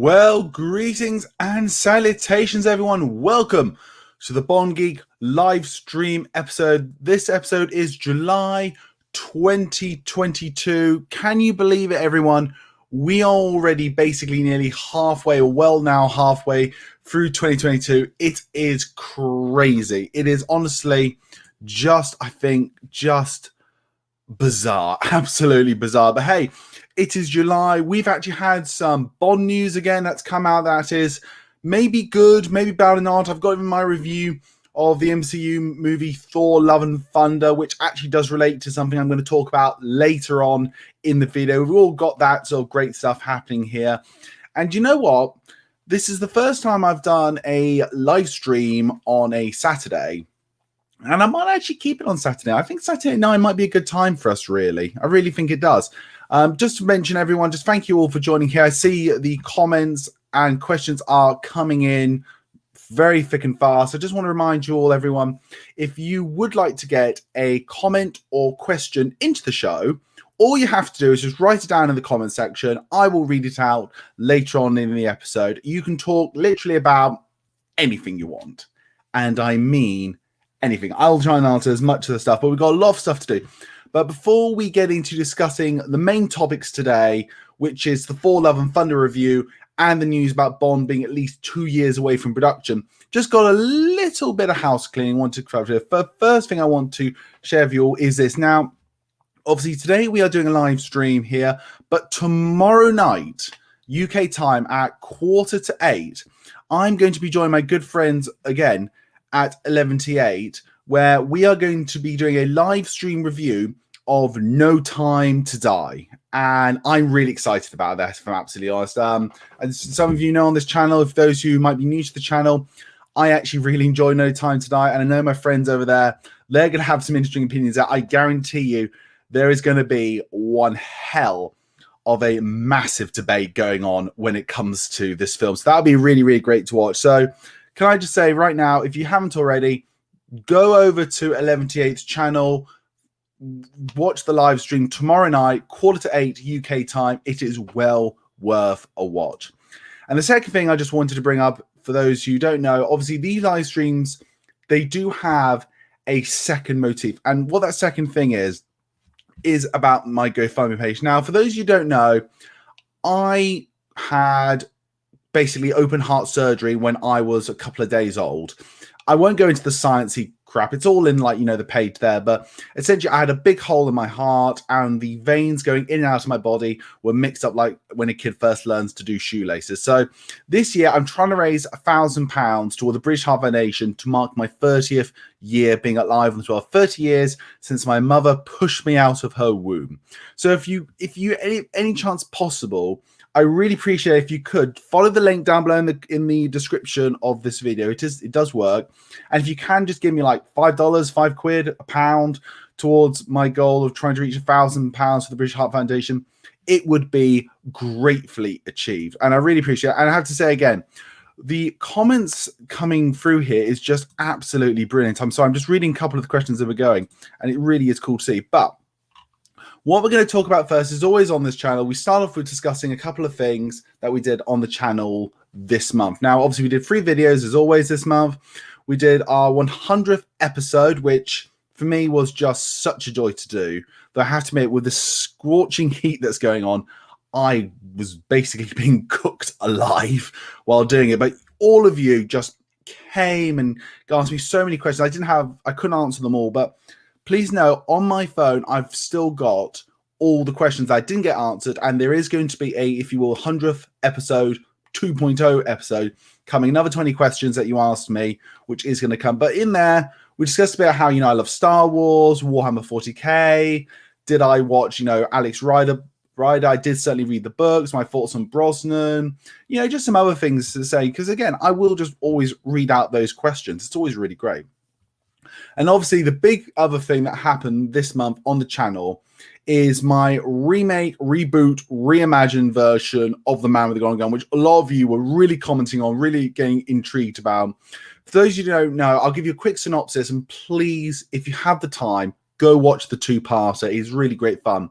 Well, greetings and salutations, everyone. Welcome to the Bond Geek live stream episode. This episode is July 2022. Can you believe it, everyone? We are already basically nearly halfway, or well now halfway through 2022. It is crazy. It is honestly just bizarre. Absolutely bizarre. But hey, it is July. We've actually had some Bond news again that's come out that is maybe good, maybe bad or not. I've got in my review of the MCU movie Thor, Love and Thunder, which actually does relate to something I'm going to talk about later on in the video. We've all got that sort of great stuff happening here. And you know what? This is the first time I've done a live stream on a Saturday. And I might actually keep it on Saturday. I think Saturday night might be a good time for us, really. I really think it does. Just to mention, everyone, just thank you all for joining here. I see the comments and questions are coming in very thick and fast. I just want to remind you all, everyone, if you would like to get a comment or question into the show, all you have to do is just write it down in the comment section. I will read it out later on in the episode. You can talk literally about anything you want. And I mean anything. I'll try and answer as much of the stuff, but we've got a lot of stuff to do. But before we get into discussing the main topics today, which is the Thor, Love and Thunder review and the news about Bond being at least 2 years away from production, just got a little bit of house cleaning I want to cover. The first thing I want to share with you all is this. Now, obviously today we are doing a live stream here, but tomorrow night, UK time at 7:45, I'm going to be joining my good friends again at 11:08, where we are going to be doing a live stream review of No Time to Die. And I'm really excited about that, if I'm absolutely honest. As some of you know on this channel, if those who might be new to the channel, I actually really enjoy No Time to Die. And I know my friends over there, they're going to have some interesting opinions that I guarantee you there is going to be one hell of a massive debate going on when it comes to this film. So that'll be really, really great to watch. So can I just say right now, if you haven't already, go over to 11:08's channel, watch the live stream tomorrow night, 7:45 UK time. It is well worth a watch. And the second thing I just wanted to bring up, for those who don't know, obviously these live streams, they do have a second motif. And what that second thing is about my GoFundMe page. Now, for those who don't know, I had basically open heart surgery when I was a couple of days old. I won't go into the sciencey crap. It's all in, like, you know, the page there. But essentially, I had a big hole in my heart, and the veins going in and out of my body were mixed up like when a kid first learns to do shoelaces. So this year, I'm trying to raise £1,000 toward the British Heart Foundation to mark my 30th year being alive on the 12th. 30 years since my mother pushed me out of her womb. So if you any chance possible, I really appreciate if you could follow the link down below in the description of this video. It does work. And if you can just give me like $5, £5, £1 towards my goal of trying to reach £1,000 for the British Heart Foundation, it would be gratefully achieved. And I really appreciate it. And I have to say again, the comments coming through here is just absolutely brilliant. I'm just reading a couple of the questions that were going, and it really is cool to see. But what we're going to talk about first is always on this channel. We start off with discussing a couple of things that we did on the channel this month. Now, obviously, we did 3 videos as always this month. We did our 100th episode, which for me was just such a joy to do. Though I have to admit, with the scorching heat that's going on, I was basically being cooked alive while doing it. But all of you just came and asked me so many questions. I couldn't answer them all, but please know, on my phone, I've still got all the questions I didn't get answered, and there is going to be a, if you will, 100th episode, 2.0 episode coming. Another 20 questions that you asked me, which is going to come. But in there, we discussed about how, you know, I love Star Wars, Warhammer 40k. Did I watch, you know, Alex Rider? I did certainly read the books, my thoughts on Brosnan, you know, just some other things to say. Because again, I will just always read out those questions. It's always really great. And obviously, the big other thing that happened this month on the channel is my remake, reboot, reimagined version of The Man with the Golden Gun, which a lot of you were really commenting on, really getting intrigued about. For those of you who don't know, I'll give you a quick synopsis, and please, if you have the time, go watch the 2-parter. It's really great fun.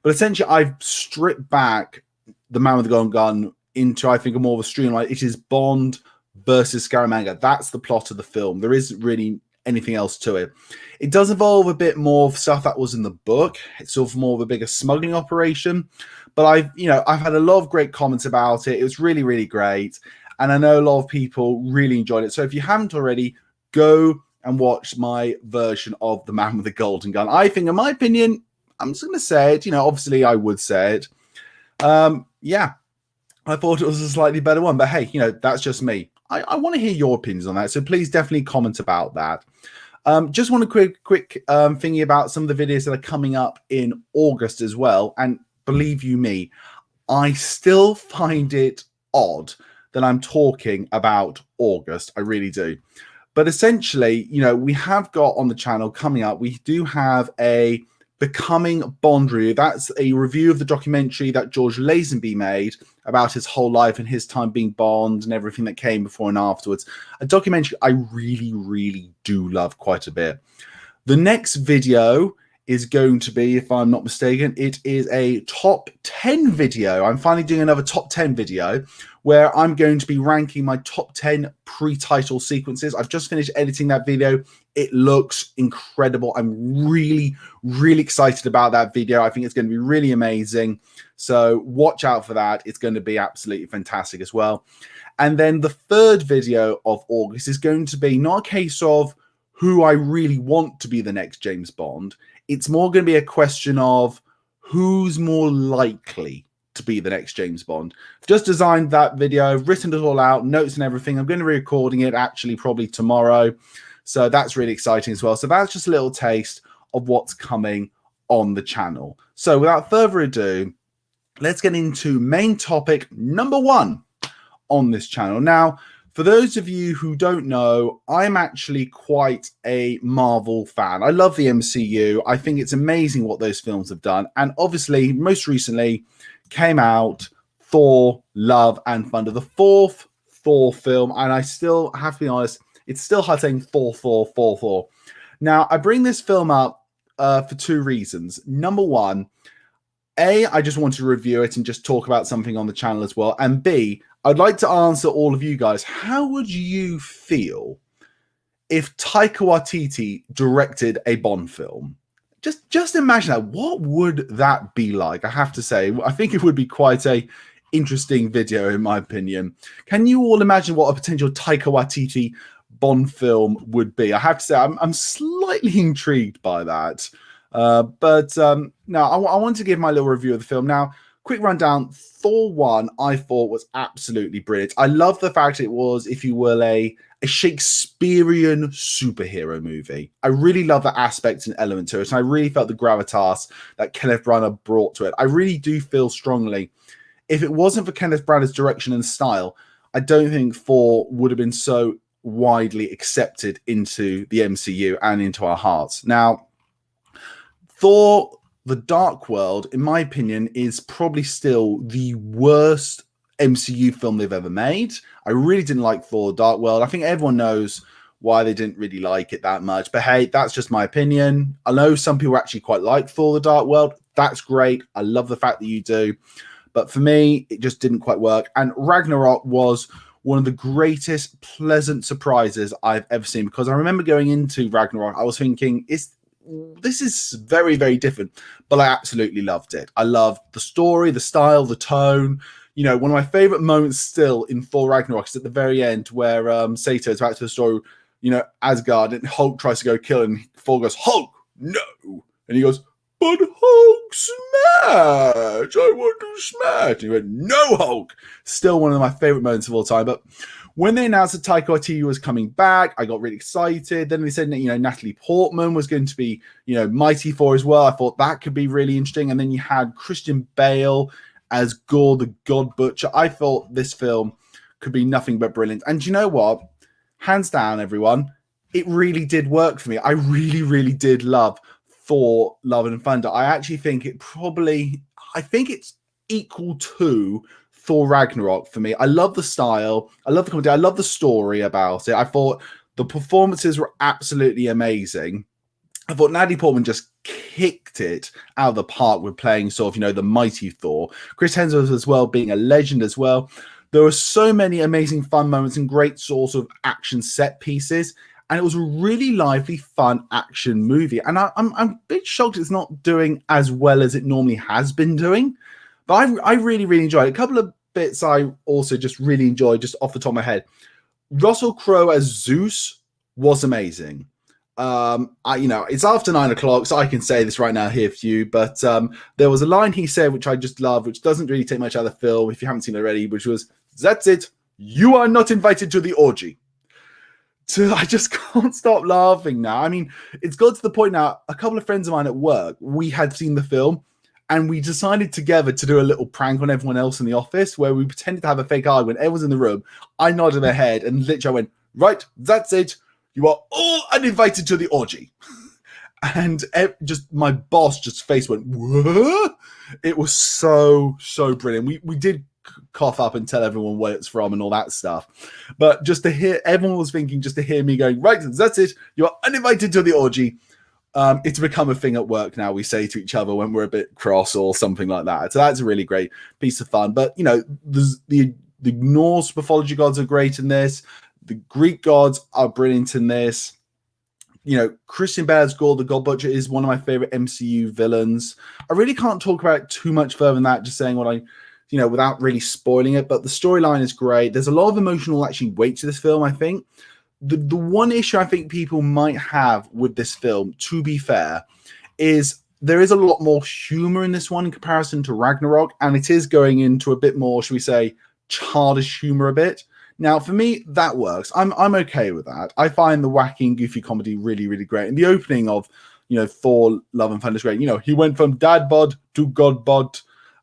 But essentially, I've stripped back The Man with the Golden Gun into, I think, a more of a streamline. It is Bond versus Scaramanga. That's the plot of the film. There isn't really anything else to it. It does involve a bit more of stuff that was in the book. It's sort of more of a bigger smuggling operation. But I've had a lot of great comments about it. It was really, really great. And I know a lot of people really enjoyed it. So if you haven't already, go and watch my version of The Man with the Golden Gun. I think, in my opinion, I'm just going to say it. Obviously I would say it. Yeah, I thought it was a slightly better one. But hey, that's just me. I want to hear your opinions on that. So please definitely comment about that. Just want a quick thingy about some of the videos that are coming up in August as well. And believe you me, I still find it odd that I'm talking about August. I really do. But essentially, we have got on the channel coming up, we do have a Becoming Bond review. That's a review of the documentary that George Lazenby made about his whole life and his time being Bond and everything that came before and afterwards. A documentary I really, really do love quite a bit. The next video is going to be, if I'm not mistaken, it is a top 10 video. I'm finally doing another top 10 video where I'm going to be ranking my top 10 pre-title sequences. I've just finished editing that video. It looks incredible. I'm really, really excited about that video. I think it's going to be really amazing. So watch out for that. It's going to be absolutely fantastic as well. And then the third video of August is going to be not a case of who I really want to be the next James Bond. It's more going to be a question of who's more likely to be the next James Bond. I've just designed that video. I've written it all out, notes and everything. I'm going to be recording it actually probably tomorrow. So that's really exciting as well. So that's just a little taste of what's coming on the channel. So without further ado, let's get into main topic number 1 on this channel. Now, for those of you who don't know, I'm actually quite a Marvel fan. I love the MCU. I think it's amazing what those films have done. And obviously, most recently came out Thor, Love and Thunder, the 4th Thor film. And I still have to be honest, it's still hard saying Thor. Now, I bring this film up for 2 reasons. Number 1, A, I just want to review it and just talk about something on the channel as well. And B, I'd like to answer all of you guys. How would you feel if Taika Waititi directed a Bond film? Just imagine that. What would that be like? I have to say, I think it would be quite a interesting video, in my opinion. Can you all imagine what a potential Taika Waititi Bond film would be? I have to say, I'm slightly intrigued by that. No, I want to give my little review of the film. Now, quick rundown. Thor 1, I thought, was absolutely brilliant. I love the fact it was, if you will, a Shakespearean superhero movie. I really love that aspect and element to it, and I really felt the gravitas that Kenneth Branagh brought to it. I really do feel strongly, if it wasn't for Kenneth Branagh's direction and style, I don't think Thor would have been so widely accepted into the MCU and into our hearts. Now, Thor: The Dark World, in my opinion, is probably still the worst MCU film they've ever made. I really didn't like Thor: Dark World. I think everyone knows why they didn't really like it that much. But hey, that's just my opinion. I know some people actually quite like Thor: The Dark World. That's great. I love the fact that you do. But for me, it just didn't quite work. And Ragnarok was one of the greatest pleasant surprises I've ever seen. Because I remember going into Ragnarok, I was thinking, this is very, very different, but I absolutely loved it. I loved the story, the style, the tone. One of my favorite moments still in Thor Ragnarok is at the very end where Sato is back to the story, Asgard, and Hulk tries to go kill him. Thor goes, "Hulk, no!" And he goes, "But Hulk, smash! I want to smash!" And he went, "No, Hulk!" Still one of my favorite moments of all time. But when they announced that Taika Waititi was coming back, I got really excited. Then they said that, Natalie Portman was going to be, Mighty Thor as well. I thought that could be really interesting. And then you had Christian Bale as Gore the God Butcher. I thought this film could be nothing but brilliant. And you know what? Hands down, everyone, it really did work for me. I really, really did love Thor, Love and Thunder. I actually think it's equal to Thor Ragnarok for me. I love the style. I love the comedy. I love the story about it. I thought the performances were absolutely amazing. I thought Natalie Portman just kicked it out of the park with playing sort of, the mighty Thor. Chris Hemsworth as well, being a legend as well. There were so many amazing fun moments and great sort of action set pieces. And it was a really lively, fun action movie. And I'm a bit shocked it's not doing as well as it normally has been doing. But I really, really enjoyed it. A couple of bits I also just really enjoyed, just off the top of my head. Russell Crowe as Zeus was amazing. It's after 9 o'clock, so I can say this right now here for you. But there was a line he said, which I just love, which doesn't really take much out of the film, if you haven't seen it already, which was, "That's it. You are not invited to the orgy." So I just can't stop laughing now. I mean, it's got to the point now, a couple of friends of mine at work, we had seen the film, and we decided together to do a little prank on everyone else in the office where we pretended to have a fake eye when everyone's in the room. I nodded my head and literally went, "Right, that's it. You are all uninvited to the orgy." And just my boss just face went, "What?" It was so brilliant. We did cough up and tell everyone where it's from and all that stuff. But just to hear, everyone was thinking, just to hear me going, "Right, that's it. You are uninvited to the orgy." It's become a thing at work now. We say to each other when we're a bit cross or something like that. So that's a really great piece of fun. But, the Norse mythology gods are great in this. The Greek gods are brilliant in this. Christian Bale's Gore the God Butcher is one of my favorite MCU villains. I really can't talk about it too much further than that, just saying what I, without really spoiling it. But the storyline is great. There's a lot of emotional actually weight to this film, I think. The one issue I think people might have with this film, to be fair, is there is a lot more humor in this one in comparison to Ragnarok, and it is going into a bit more, should we say, childish humor a bit. Now, for me, that works. I'm okay with that. I find the wacky and goofy comedy really, really great. And the opening of, Thor: Love and Thunder is great. He went from dad bod to god bod,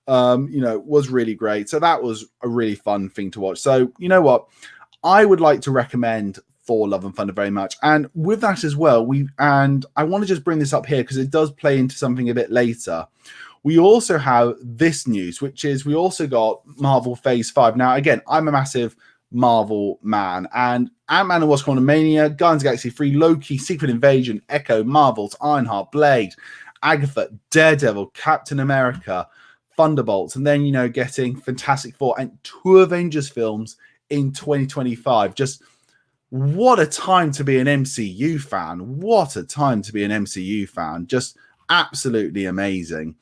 was really great. So that was a really fun thing to watch. So, you know what? I would like to recommend Thor: Love and Thunder very much. And with that as well, and I want to just bring this up here because it does play into something a bit later. We also have this news, which is we also got Marvel Phase 5. Now, again, I'm a massive Marvel man, and Ant-Man and Wasp: Quantumania, Guardians of the Galaxy 3, Loki, Secret Invasion, Echo, Marvels, Ironheart, Blade, Agatha, Daredevil, Captain America, Thunderbolts, and then, getting Fantastic Four and 2 Avengers films in 2025. Just what a time to be an MCU fan. What a time to be an MCU fan. Just absolutely amazing.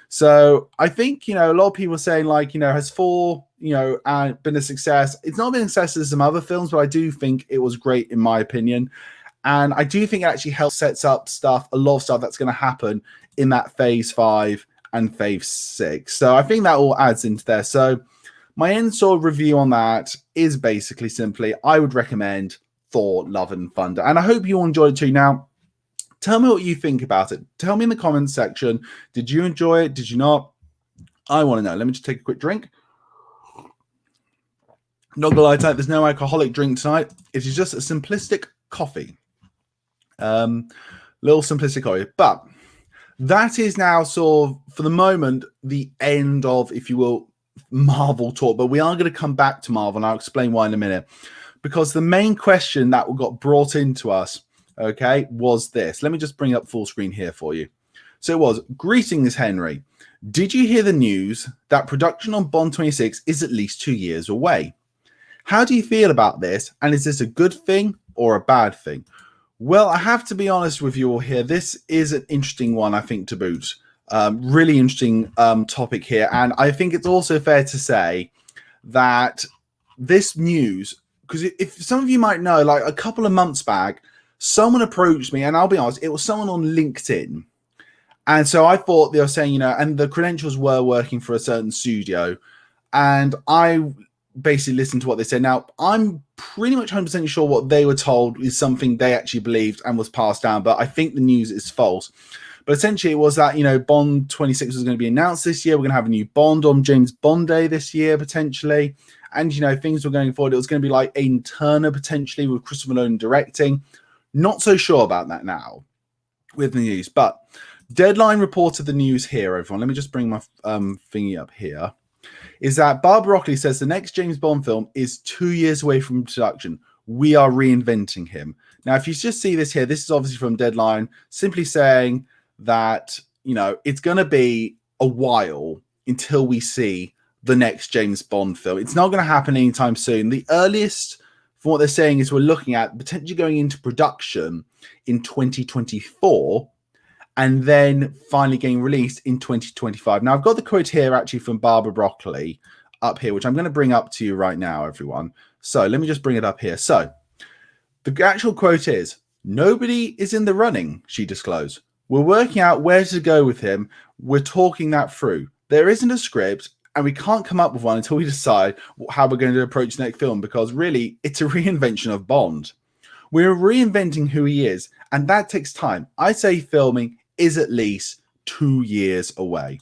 So I think, a lot of people are saying, has Thor, been a success? It's not been a success as some other films, but I do think it was great in my opinion. And I do think it actually helps sets up a lot of stuff that's going to happen in that Phase 5 and Phase 6. So I think that all adds into there. So my end sort of review on that is basically simply, I would recommend Thor: Love and Thunder. And I hope you all enjoyed it too. Now, tell me what you think about it. Tell me in the comments section. Did you enjoy it? Did you not? I want to know. Let me just take a quick drink. Not gonna lie tonight, there's no alcoholic drink tonight. It is just a simplistic coffee. Little simplistic coffee. But that is now sort of, for the moment, the end of, if you will, Marvel talk. But we are going to come back to Marvel, and I'll explain why in a minute. Because the main question that got brought into us, okay, was this. Let me just bring up full screen here for you. So it was, "Greetings, Henry. Did you hear the news that production on Bond 26 is at least 2 years away? How do you feel about this? And is this a good thing or a bad thing?" Well, I have to be honest with you all here. This is an interesting one, I think, to boot. Really interesting topic here. And I think it's also fair to say that this news, because if some of you might know, like a couple of months back, someone approached me, and I'll be honest, it was someone on LinkedIn. And so I thought they were saying, and the credentials were working for a certain studio. And I basically listened to what they said. Now, I'm pretty much 100% sure what they were told is something they actually believed and was passed down. But I think the news is false. But essentially, it was that, Bond 26 was going to be announced this year. We're going to have a new Bond on James Bond Day this year, potentially. And, things were going forward. It was going to be like Aidan Turner, potentially, with Christopher Nolan directing. Not so sure about that now with the news. But Deadline reported the news here, everyone. Let me just bring my thingy up here. Is that Barbara Broccoli says the next James Bond film is 2 years away from production. we are reinventing him. Now, if you just see this here, this is obviously from Deadline, simply saying that, you know, it's going to be a while until we see the next James Bond film. It's not going to happen anytime soon. The earliest, from what they're saying, is we're looking at potentially going into production in 2024 and then finally getting released in 2025. Now, I've got the quote here actually from Barbara Broccoli up here, which I'm going to bring up to you right now, everyone. So let me just bring it up here. So the actual quote is, "Nobody is in the running," she disclosed. "We're working out where to go with him. We're talking that through. There isn't a script, and we can't come up with one until we decide how we're going to approach the next film, because really, it's a reinvention of Bond. We're reinventing who he is, and that takes time. I say filming is at least 2 years away."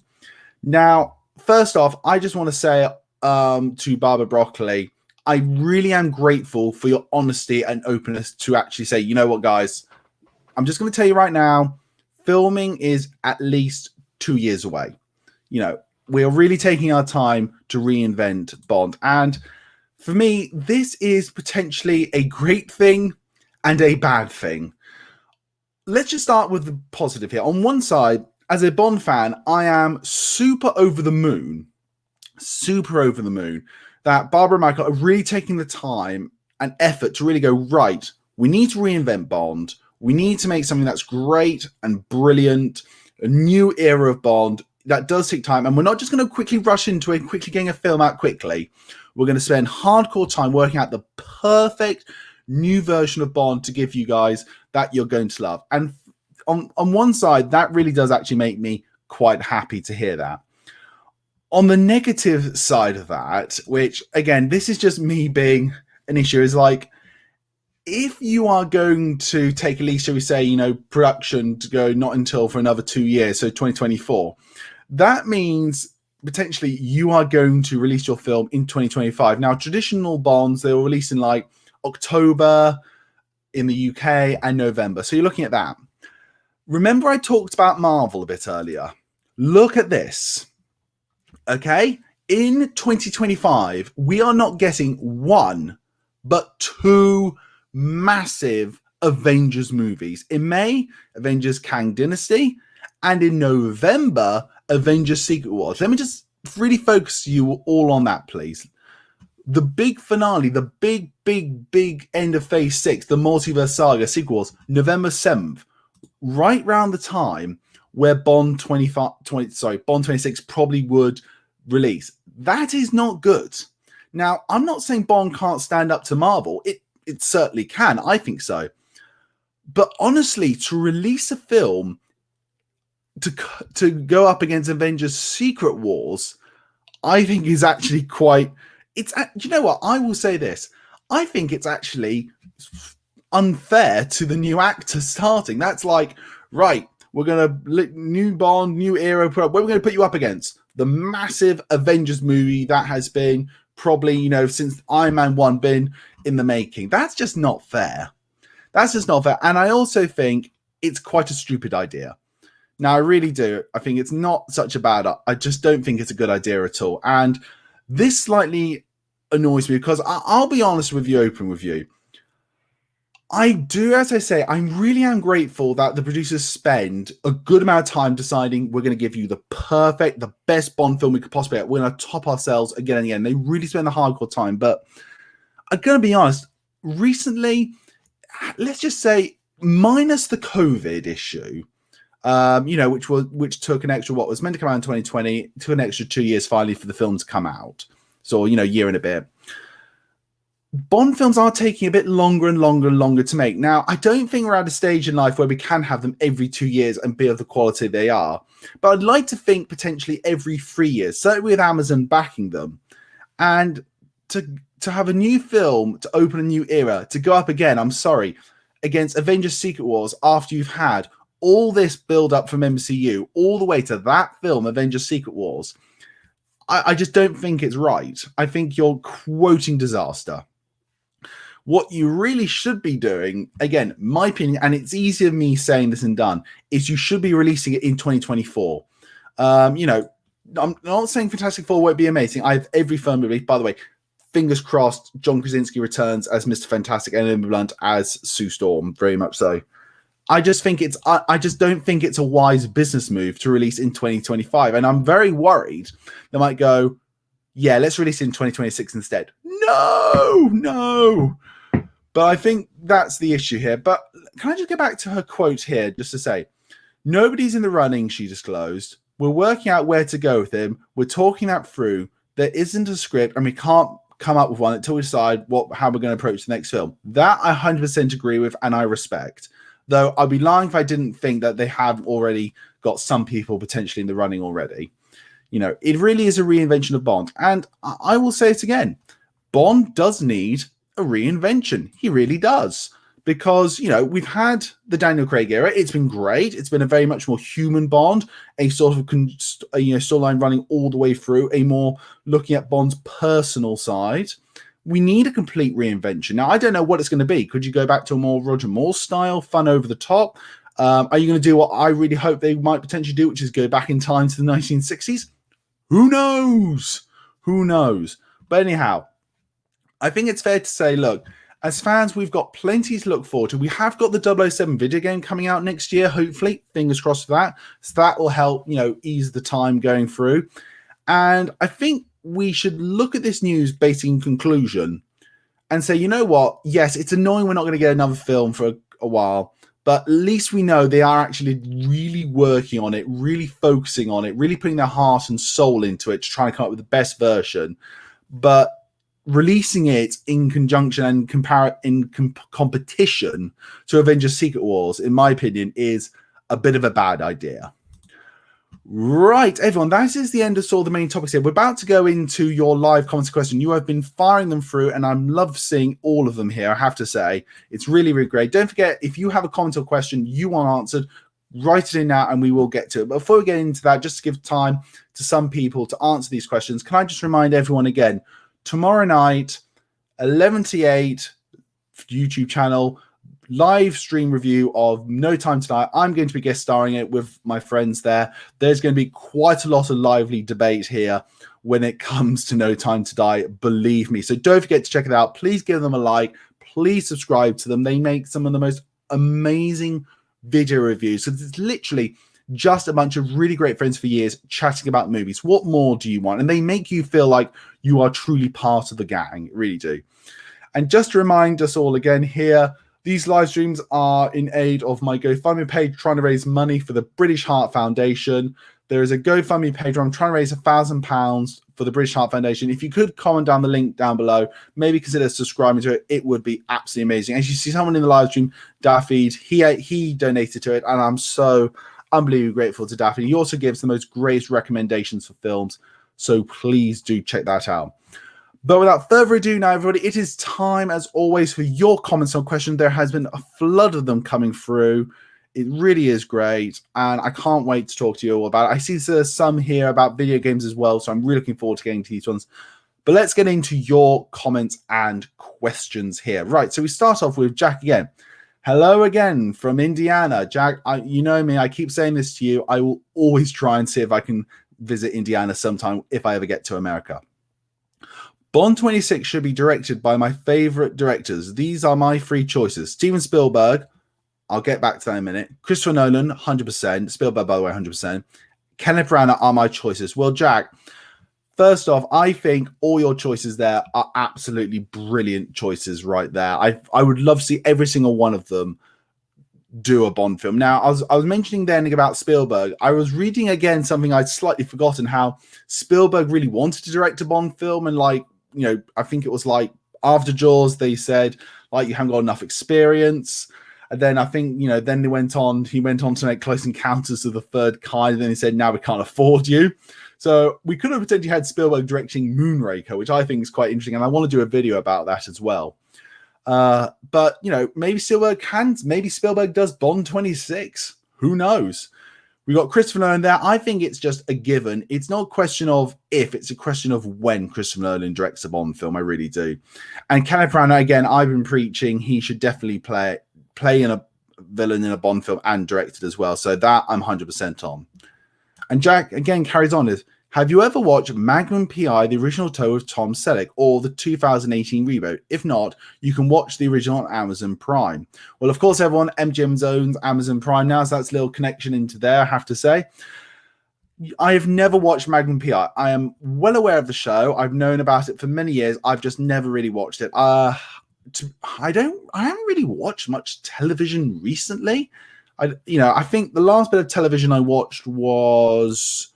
Now, first off, I just want to say to Barbara Broccoli, I really am grateful for your honesty and openness to actually say, you know what, guys, I'm just going to tell you right now, filming is at least 2 years away. You know, we're really taking our time to reinvent Bond. And for me, this is potentially a great thing and a bad thing. Let's just start with the positive here. On one side, as a Bond fan, I am super over the moon that Barbara and Michael are really taking the time and effort to really go, right, we need to reinvent Bond. We need to make something that's great and brilliant, a new era of Bond. That does take time, and we're not just going to quickly rush into it, quickly getting a film out quickly. We're going to spend hardcore time working out the perfect new version of Bond to give you guys that you're going to love. And on one side, that really does actually make me quite happy to hear that. On the negative side of that, which, again, this is just me being an issue, is like, if you are going to take at least, shall we say, you know, production to go not until for another 2 years, so 2024, that means potentially you are going to release your film in 2025. Now, traditional Bonds, they will release in like October in the UK and November. So you're looking at that. Remember I talked about Marvel a bit earlier. Look at this. Okay, in 2025, we are not getting one, but two massive Avengers movies. In May, Avengers Kang Dynasty, and in November, Avengers Secret Wars. Let me just really focus you all on that, please. The big finale, the big end of Phase 6, the Multiverse Saga Secret Wars, November 7th, right around the time where Bond 26 probably would release. That is not good. Now, I'm not saying Bond can't stand up to Marvel. It certainly can. I think so. But honestly, to release a film to go up against Avengers Secret Wars, I think is actually quite... you know what? I will say this. I think it's actually unfair to the new actor starting. That's like, right, we're going to... New Bond, new era. What are we going to put you up against? The massive Avengers movie that has been probably, you know, since Iron Man 1 been in the making. That's just not fair. That's just not fair. And I also think it's quite a stupid idea. Now, I really do. I think it's not such a bad... I just don't think it's a good idea at all. And this slightly annoys me because I'll be honest with you, open with you. I do, as I say, I really am grateful that the producers spend a good amount of time deciding we're going to give you the best Bond film we could possibly get. We're going to top ourselves again and again. They really spend the hardcore time. But I'm going to be honest, recently, let's just say, minus the COVID issue, you know, which took an extra, what was meant to come out in 2020, took an extra 2 years finally for the film to come out. So, you know, year and a bit. Bond films are taking a bit longer and longer to make. Now, I don't think we're at a stage in life where we can have them every 2 years and be of the quality they are. But I'd like to think potentially every 3 years, certainly with Amazon backing them. And to have a new film, to open a new era, to go up again, I'm sorry, against Avengers Secret Wars after you've had all this build-up from MCU, all the way to that film, Avengers Secret Wars, I just don't think it's right. I think you're quoting disaster. What you really should be doing, again, my opinion, and it's easier me saying this and done, is you should be releasing it in 2024. You know, I'm not saying Fantastic Four won't be amazing. I have every firm belief. By the way, fingers crossed, John Krasinski returns as Mr. Fantastic and Emily Blunt as Sue Storm, very much so. I just don't think it's a wise business move to release in 2025. And I'm very worried they might go, yeah, let's release it in 2026 instead. No. But I think that's the issue here. But can I just get back to her quote here just to say, nobody's in the running, she disclosed. We're working out where to go with him. We're talking that through. There isn't a script and we can't come up with one until we decide how we're going to approach the next film. That I 100% agree with and I respect. Though I'd be lying if I didn't think that they have already got some people potentially in the running already. You know, it really is a reinvention of Bond. And I will say it again. Bond does need a reinvention. He really does. Because, you know, we've had the Daniel Craig era. It's been great. It's been a very much more human Bond, a sort of storyline running all the way through, a more looking at Bond's personal side. We need a complete reinvention. Now, I don't know what it's going to be. Could you go back to a more Roger Moore style, fun over the top? Are you going to do what I really hope they might potentially do, which is go back in time to the 1960s? Who knows? Who knows? But anyhow, I think it's fair to say, look, as fans, we've got plenty to look forward to. We have got the 007 video game coming out next year, hopefully. Fingers crossed for that. So that will help, you know, ease the time going through. And I think we should look at this news based in conclusion and say, you know what? Yes, it's annoying we're not going to get another film for a while, but at least we know they are actually really working on it, really focusing on it, really putting their heart and soul into it to try and come up with the best version. But releasing it in conjunction and competition to Avengers Secret Wars, in my opinion, is a bit of a bad idea. Right, everyone, that is the end of all the main topics here. We're about to go into your live comments and questions. You have been firing them through, and I love seeing all of them here, I have to say. It's really, really great. Don't forget, if you have a comment or question you want answered, write it in now, and we will get to it. But before we get into that, just to give time to some people to answer these questions, can I just remind everyone again, tomorrow night, 11:08, YouTube channel, live stream review of No Time to Die. I'm going to be guest starring it with my friends there. There's going to be quite a lot of lively debate here when it comes to No Time to Die, believe me. So don't forget to check it out. Please give them a like. Please subscribe to them. They make some of the most amazing video reviews. So it's literally just a bunch of really great friends for years chatting about movies. What more do you want? And they make you feel like you are truly part of the gang. Really do. And just to remind us all again here, these live streams are in aid of my GoFundMe page, trying to raise money for the British Heart Foundation. There is a GoFundMe page where I'm trying to raise £1,000 for the British Heart Foundation. If you could comment down the link down below, maybe consider subscribing to it. It would be absolutely amazing. As you see someone in the live stream, Daffy, he donated to it, and I'm so unbelievably grateful to Daffy. He also gives the most great recommendations for films, so please do check that out. But without further ado now, everybody, it is time, as always, for your comments or questions. There has been a flood of them coming through. It really is great, and I can't wait to talk to you all about it. I see there's some here about video games as well, so I'm really looking forward to getting to these ones. But let's get into your comments and questions here. Right, so we start off with Jack again. Hello again from Indiana. Jack, you know me, I keep saying this to you. I will always try and see if I can visit Indiana sometime if I ever get to America. Bond 26 should be directed by my favorite directors. These are my three choices. Steven Spielberg, I'll get back to that in a minute. Christopher Nolan, 100%. Spielberg, by the way, 100%. Kenneth Branagh are my choices. Well, Jack, first off, I think all your choices there are absolutely brilliant choices right there. I would love to see every single one of them do a Bond film. Now, I was mentioning then about Spielberg. I was reading again something I'd slightly forgotten, how Spielberg really wanted to direct a Bond film, and like, you know, I think it was like after Jaws, they said, like, you haven't got enough experience. And then I think, you know, then he went on to make Close Encounters of the Third Kind, and then he said, now we can't afford you. So we could have potentially had Spielberg directing Moonraker, which I think is quite interesting, and I want to do a video about that as well. But, you know, maybe Spielberg does Bond 26. Who knows? We got Christopher Nolan there. I think it's just a given. It's not a question of if, it's a question of when Christopher Nolan directs a Bond film. I really do. And Kenneth Branagh, again, I've been preaching he should definitely play in a villain in a Bond film and direct it as well. So that I'm 100% on. And Jack, again, carries on. Have you ever watched Magnum P.I., the original tow with Tom Selleck, or the 2018 reboot? If not, you can watch the original on Amazon Prime. Well, of course, everyone, MGM's owns Amazon Prime now, so that's a little connection into there, I have to say. I have never watched Magnum P.I. I am well aware of the show. I've known about it for many years. I've just never really watched it. I haven't really watched much television recently. I think the last bit of television I watched was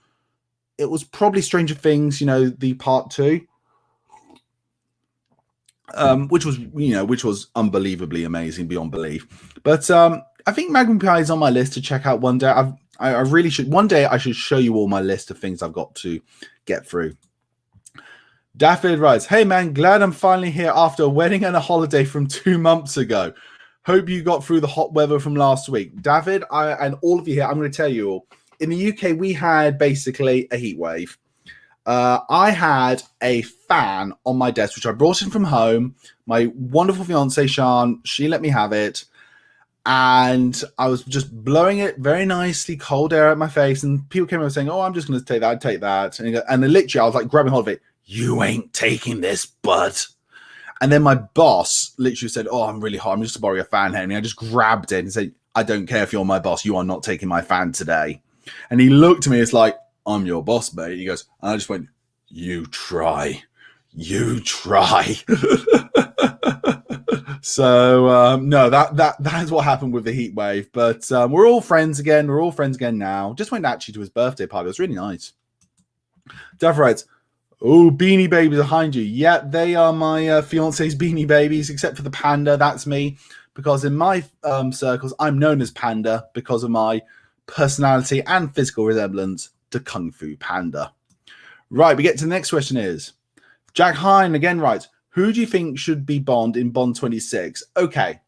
probably Stranger Things, the part 2. Which was unbelievably amazing beyond belief. But I think Magnum P.I. is on my list to check out one day. I really should. One day I should show you all my list of things I've got to get through. Daffod writes, "Hey man, glad I'm finally here after a wedding and a holiday from 2 months ago. Hope you got through the hot weather from last week." David, and all of you here, I'm going to tell you all. In the UK, we had basically a heat wave. I had a fan on my desk, which I brought in from home. My wonderful fiance, Sean, she let me have it. And I was just blowing it very nicely, cold air at my face. And people came over saying, "Oh, I'm just going to take that. I'd take that." And then literally, I was like grabbing hold of it. "You ain't taking this, bud." And then my boss literally said, "Oh, I'm really hot. I'm just to borrow your fan, Henry." I just grabbed it and said, "I don't care if you're my boss. You are not taking my fan today." And he looked at me. It's like, "I'm your boss, mate." He goes, and I just went, "You try. You try." So no, that is what happened with the heat wave. But we're all friends again. We're all friends again now. Just went actually to his birthday party. It was really nice. Daph writes, "Oh, Beanie Babies behind you." Yeah, they are my fiance's Beanie Babies, except for the panda. That's me, because in my circles, I'm known as Panda because of my personality and physical resemblance to Kung Fu Panda. Right, we get to the next question is, Jack Hine again writes, "Who do you think should be Bond in Bond 26? Okay,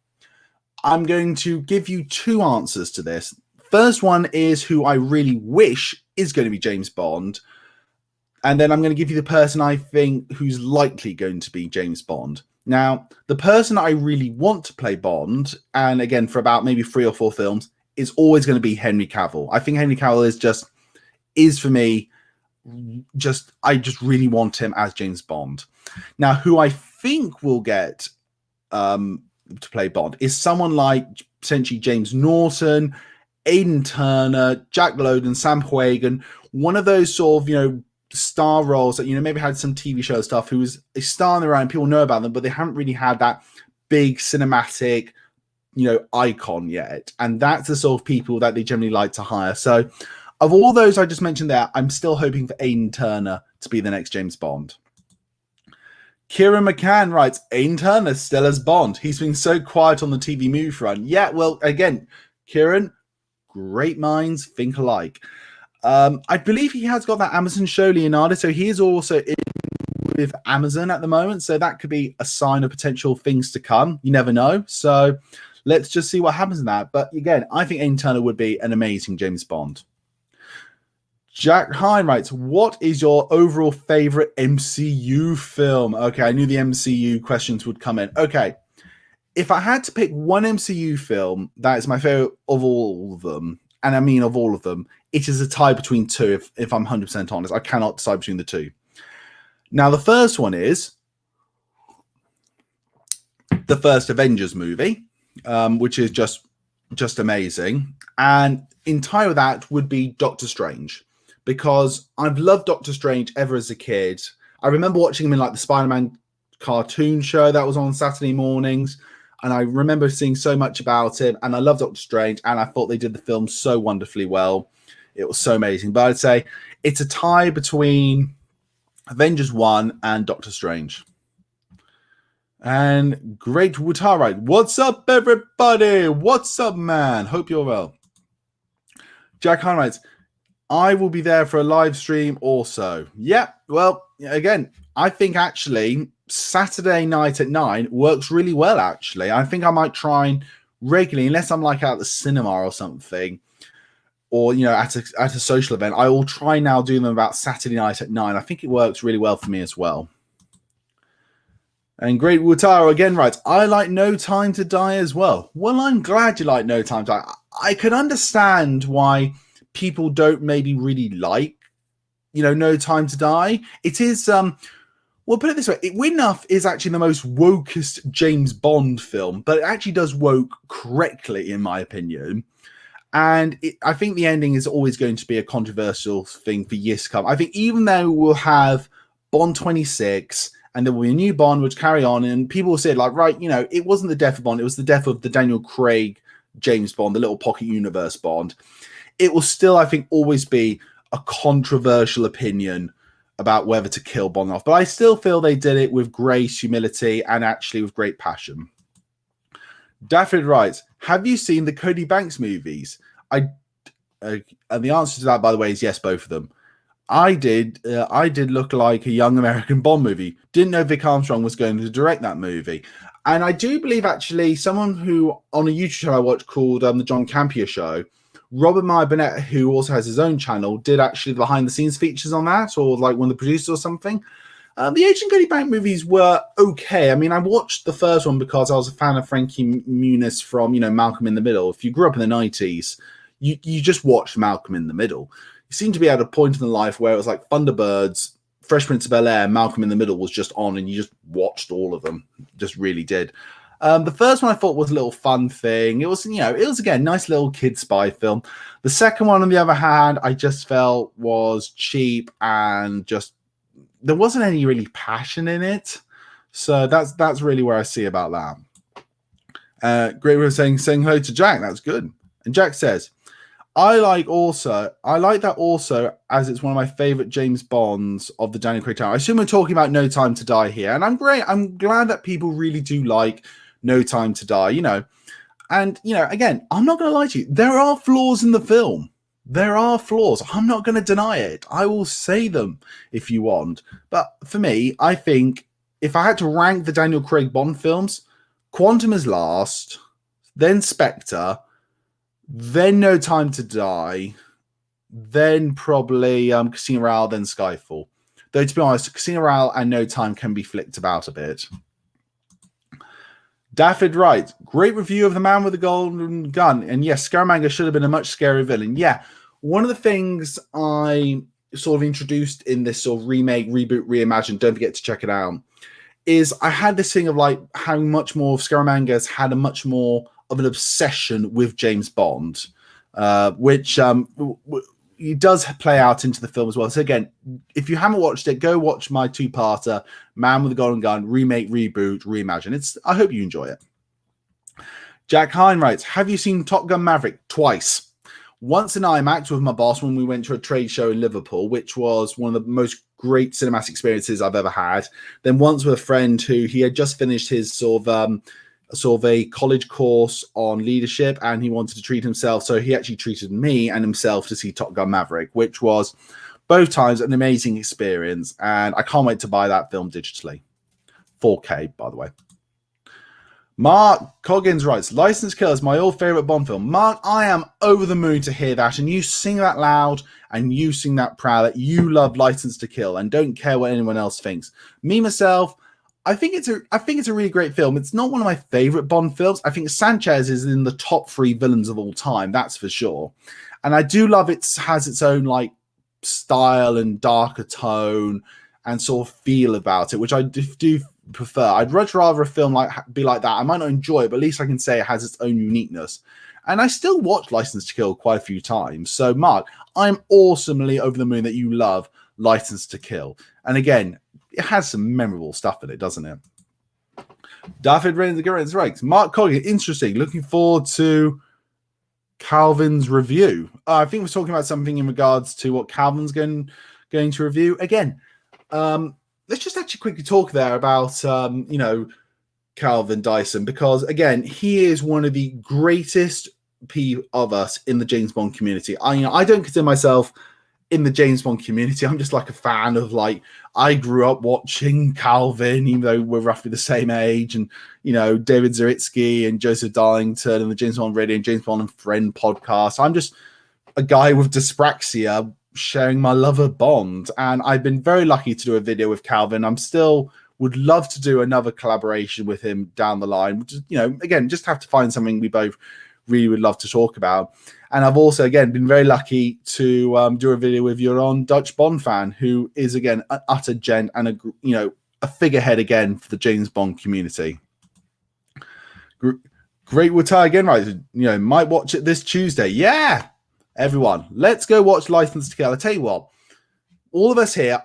I'm going to give you 2 answers to this. First one is who I really wish is going to be James Bond. And then I'm going to give you the person I think who's likely going to be James Bond. Now, the person I really want to play Bond, and again, for about maybe 3 or 4 films, is always going to be Henry Cavill. I think Henry Cavill is for me, I just really want him as James Bond. Now, who I think will get to play Bond is someone like potentially James Norton, Aidan Turner, Jack Lowden, Sam Huygen, one of those sort of, star roles that, maybe had some TV show stuff, who was a star in their own, people know about them, but they haven't really had that big cinematic, icon yet. And that's the sort of people that they generally like to hire. So of all those I just mentioned there, I'm still hoping for Aidan Turner to be the next James Bond. Kieran McCann writes, "Aidan Turner still as Bond. He's been so quiet on the TV movie front." Yeah, well, again, Kieran, great minds think alike. I believe he has got that Amazon show, Leonardo, so he is also in with Amazon at the moment, so that could be a sign of potential things to come. You never know. So let's just see what happens in that. But again, I think Aidan Turner would be an amazing James Bond. Jack Hine writes, "What is your overall favorite MCU film?" Okay, I knew the MCU questions would come in. Okay, if I had to pick one MCU film that is my favorite of all of them, and I mean of all of them, it is a tie between 2, if I'm 100% honest. I cannot decide between the 2. Now, the first one is the first Avengers movie, which is just amazing. And entire that would be Doctor Strange, because I've loved Doctor Strange ever as a kid. I remember watching him in like the Spider-Man cartoon show that was on Saturday mornings, and I remember seeing so much about him, and I love Doctor Strange, and I thought they did the film so wonderfully well. It was so amazing. But I'd say it's a tie between Avengers 1 and Doctor Strange. And Great Wutarite, "What's up, everybody? What's up, man? Hope you're well." Jack Hine writes, "I will be there for a live stream also." Yeah, well, again, I think actually Saturday night at 9 works really well, actually. I think I might try and regularly, unless I'm like out at the cinema or something, or, at a social event, I will try now doing them about Saturday night at 9. I think it works really well for me as well. And Great Wutaro again writes, "I like No Time to Die as well." Well, I'm glad you like No Time to Die. I can understand why people don't maybe really like No Time to Die. It is well, put it this way, Weirdly enough is actually the most wokest James Bond film, but it actually does woke correctly, in my opinion. And I think the ending is always going to be a controversial thing for years to come. I think even though we'll have Bond 26 and there will be a new Bond which carry on, and people will say, like, right, it wasn't the death of Bond, it was the death of the Daniel Craig James Bond, the little pocket universe Bond. It will still, I think, always be a controversial opinion about whether to kill Bond off. But I still feel they did it with grace, humility, and actually with great passion. Daffyd writes, have you seen the Cody Banks movies? And the answer to that, by the way, is yes, both of them. I did look like a young American Bond movie. Didn't know Vic Armstrong was going to direct that movie. And I do believe, actually, someone who, on a YouTube channel I watched called The John Campea Show, Robert Meyer Burnett, who also has his own channel, did actually behind-the-scenes features on that, or like one of the producers or something. The Agent Cody Banks movies were okay. I mean, I watched the first one because I was a fan of Frankie Muniz from, Malcolm in the Middle. If you grew up in the 90s, you just watched Malcolm in the Middle. You seem to be at a point in the life where it was like Thunderbirds, Fresh Prince of Bel-Air, Malcolm in the Middle was just on, and you just watched all of them. Just really did. The first one I thought was a little fun thing. It was, again, nice little kid spy film. The second one, on the other hand, I just felt was cheap and just there wasn't any really passion in it. So that's really where I see about that. Great way of saying hello to Jack. That's good. And Jack says, I like that also, as it's one of my favorite James Bonds of the Daniel Craig time. I assume we're talking about No Time to Die here, and I'm glad that people really do like No Time to Die, And, again, I'm not going to lie to you. There are flaws in the film. There are flaws. I'm not going to deny it. I will say them if you want. But for me, I think if I had to rank the Daniel Craig Bond films, Quantum is last, then Spectre, then No Time to Die, then probably Casino Royale, then Skyfall. Though, to be honest, Casino Royale and No Time can be flicked about a bit. Daffyd writes, great review of The Man with the Golden Gun. And yes, Scaramanga should have been a much scarier villain. Yeah, one of the things I sort of introduced in this sort of remake, reboot, reimagine, don't forget to check it out, is I had this thing of like how much more of Scaramanga's had a much more of an obsession with James Bond, which it does play out into the film as well. So again, if you haven't watched it, go watch my two-parter, Man with the Golden Gun, remake, reboot, reimagine. I hope you enjoy it. Jack Hine writes, have you seen Top Gun Maverick? Twice. Once in IMAX with my boss when we went to a trade show in Liverpool, which was one of the most great cinematic experiences I've ever had. Then once with a friend who he had just finished his sort of a college course on leadership, and he wanted to treat himself, so he actually treated me and himself to see Top Gun Maverick, which was both times an amazing experience, and I can't wait to buy that film digitally. 4K, by the way. Mark Coggins writes, License Kill is my old favorite Bond film. Mark, I am over the moon to hear that, and you sing that loud and you sing that proud that you love License to Kill and don't care what anyone else thinks. Me myself, I think it's a really great film. It's not one of my favorite Bond films. I think Sanchez is in the top 3 villains of all time, that's for sure. And I do love it has its own like style and darker tone and sort of feel about it, which I do prefer. I'd much rather a film be like that. I might not enjoy it, but at least I can say it has its own uniqueness. And I still watch License to Kill quite a few times. So Mark, I'm awesomely over the moon that you love License to Kill. And again, it has some memorable stuff in it, doesn't it? Daffyd Reigns right. Mark Collier, interesting. Looking forward to Calvin's review. I think we're talking about something in regards to what Calvin's going to review. Again, let's just actually quickly talk there about, Calvin Dyson, because, again, he is one of the greatest of us in the James Bond community. I don't consider myself in the James Bond community. I'm just like a fan of, like, I grew up watching Calvin, even though we're roughly the same age, and, David Zaritsky and Joseph Darlington and the James Bond Radio and James Bond and Friend podcast. I'm just a guy with dyspraxia sharing my love of Bond, and I've been very lucky to do a video with Calvin. I'm still would love to do another collaboration with him down the line. Just, again, just have to find something we both really would love to talk about. And I've also, again, been very lucky to do a video with you on Dutch Bond fan, who is, again, an utter gent and a figurehead again for the James Bond community. Great Watar again, right? Might watch it this Tuesday. Yeah, everyone, let's go watch License to Kill. I tell you what, all of us here,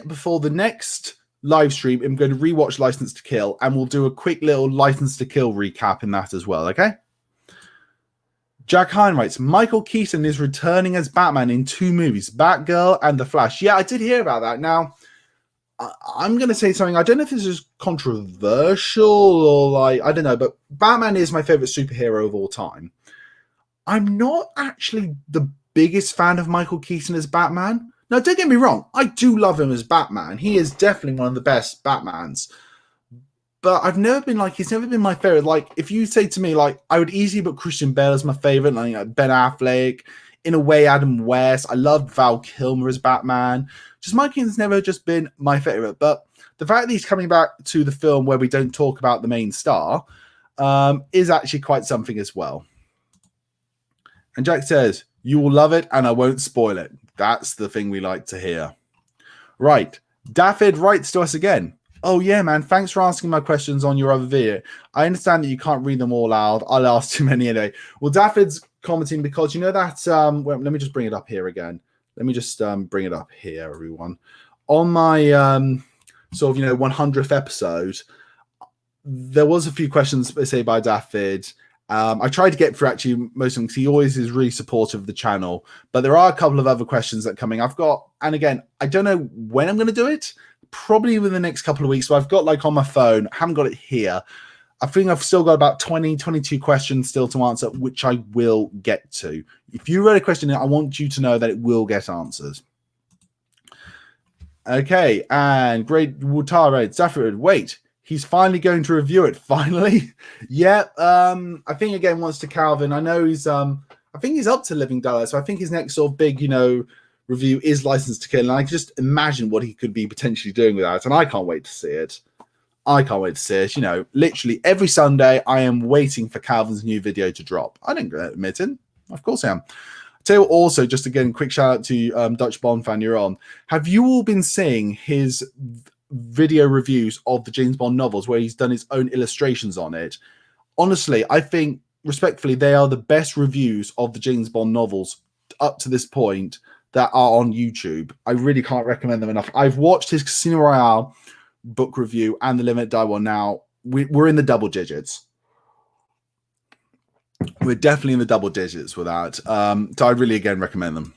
before the next live stream, I'm going to rewatch License to Kill, and we'll do a quick little License to Kill recap in that as well. Okay. Jack Hine writes, Michael Keaton is returning as Batman in 2 movies, Batgirl and The Flash. Yeah, I did hear about that. Now, I'm going to say something. I don't know if this is controversial or I don't know, but Batman is my favorite superhero of all time. I'm not actually the biggest fan of Michael Keaton as Batman. Now, don't get me wrong. I do love him as Batman. He is definitely one of the best Batmans. But he's never been my favorite. Like, if you say to me, I would easily put Christian Bale as my favorite, Ben Affleck, in a way, Adam West. I loved Val Kilmer as Batman. Just Mike Keaton's never just been my favorite. But the fact that he's coming back to the film where we don't talk about the main star is actually quite something as well. And Jack says, you will love it and I won't spoil it. That's the thing we like to hear. Right. Daffyd writes to us again. Oh, yeah, man. Thanks for asking my questions on your other video. I understand that you can't read them all out. I'll ask too many anyway. Well, Daffyd's commenting because you know that... well, let me just bring it up here again. Let me just bring it up here, everyone. On my 100th episode, there was a few questions, say, by Daffyd. I tried to get through actually most of them because he always is really supportive of the channel. But there are a couple of other questions that are coming. And again, I don't know when I'm going to do it. Probably within the next couple of weeks. So I've got on my phone, I haven't got it here. I think I've still got about 22 questions still to answer, which I will get to. If you wrote a question, I want you to know that it will get answered. Okay, and Great Wutare, Zafir, wait, he's finally going to review it. Finally? Yeah, I think again, once to Calvin, I know he's I think he's up to Living Daylight, so I think his next sort of big, review is License to Kill, and I can just imagine what he could be potentially doing with that, and I can't wait to see it. Literally every Sunday I am waiting for Calvin's new video to drop. I don't admit it. Of course I am. I'll tell you what, also, just again, quick shout out to Dutch Bond fan you're on. Have you all been seeing his video reviews of the James Bond novels where he's done his own illustrations on it? Honestly, I think, respectfully, they are the best reviews of the James Bond novels up to this point that are on YouTube. I really can't recommend them enough. I've watched his Casino Royale book review and the Limit Die one now. We're in the double digits. We're definitely in the double digits with that. So I really, again, recommend them.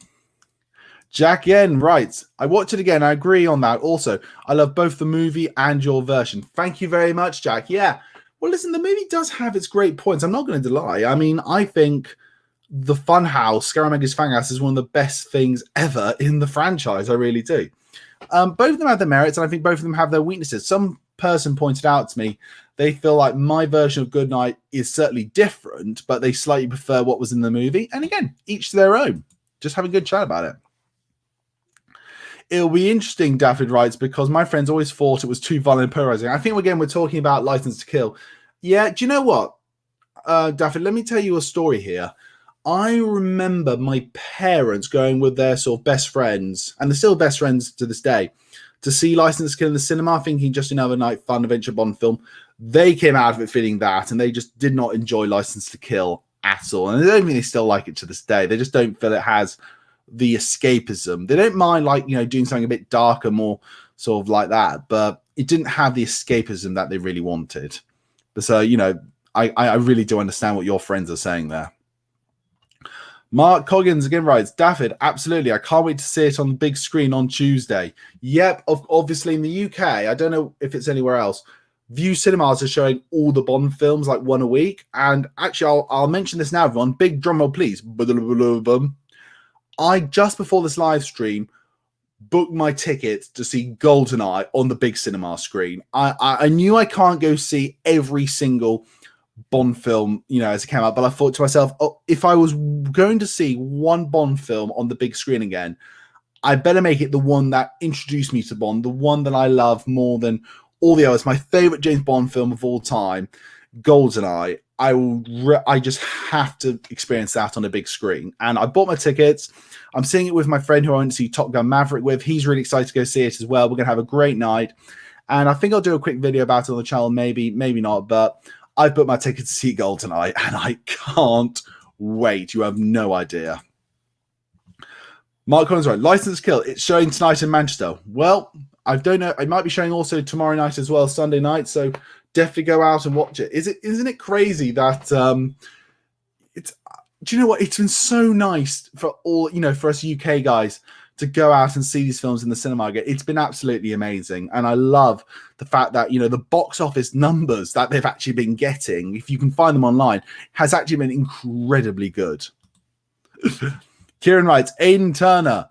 Jack Yen writes, I watched it again. I agree on that. Also, I love both the movie and your version. Thank you very much, Jack. Yeah. Well, listen, the movie does have its great points. I'm not going to lie. I mean, I think the Funhouse, Scaramanga's Funhouse, is one of the best things ever in the franchise. I really do. Both of them have their merits, and I think both of them have their weaknesses. Some person pointed out to me they feel like my version of Goodnight is certainly different, but they slightly prefer what was in the movie. And again, each to their own. Just have a good chat about it. It'll be interesting, Daffyd writes, because my friends always thought it was too violent and polarizing. I think, again, we're talking about License to Kill. Yeah, do you know what, Daffyd, let me tell you a story here. I remember my parents going with their sort of best friends, and they're still best friends to this day, to see License to Kill in the cinema, thinking just another night fun adventure Bond film. They came out of it feeling that, and they just did not enjoy License to Kill at all. And I don't think they still like it to this day. They just don't feel it has the escapism. They don't mind, doing something a bit darker, more sort of like that, but it didn't have the escapism that they really wanted. But so, I really do understand what your friends are saying there. Mark Coggins again writes, Daffyd, absolutely. I can't wait to see it on the big screen on Tuesday. Yep, obviously in the UK, I don't know if it's anywhere else, View Cinemas are showing all the Bond films, like one a week. And actually, I'll mention this now, everyone. Big drum roll, please. I, just before this live stream, booked my ticket to see Goldeneye on the big cinema screen. I knew I can't go see every single Bond film, as it came out, but I thought to myself, if I was going to see one Bond film on the big screen again, I better make it the one that introduced me to Bond, the one that I love more than all the others. My favorite James Bond film of all time, Goldeneye. I just have to experience that on a big screen. And I bought my tickets. I'm seeing it with my friend who I went to see Top Gun Maverick with. He's really excited to go see it as well. We're going to have a great night. And I think I'll do a quick video about it on the channel. Maybe not. But I've booked my ticket to see Goldeneye, and I can't wait. You have no idea. Mark Collins, right? License to Kill. It's showing tonight in Manchester. Well, I don't know. It might be showing also tomorrow night as well, Sunday night. So definitely go out and watch it. Isn't it crazy that it's? Do you know what? It's been so nice for all for us UK guys to go out and see these films in the cinema. It's been absolutely amazing, and I love the fact that the box office numbers that they've actually been getting, if you can find them online, has actually been incredibly good. Kieran writes, Aidan Turner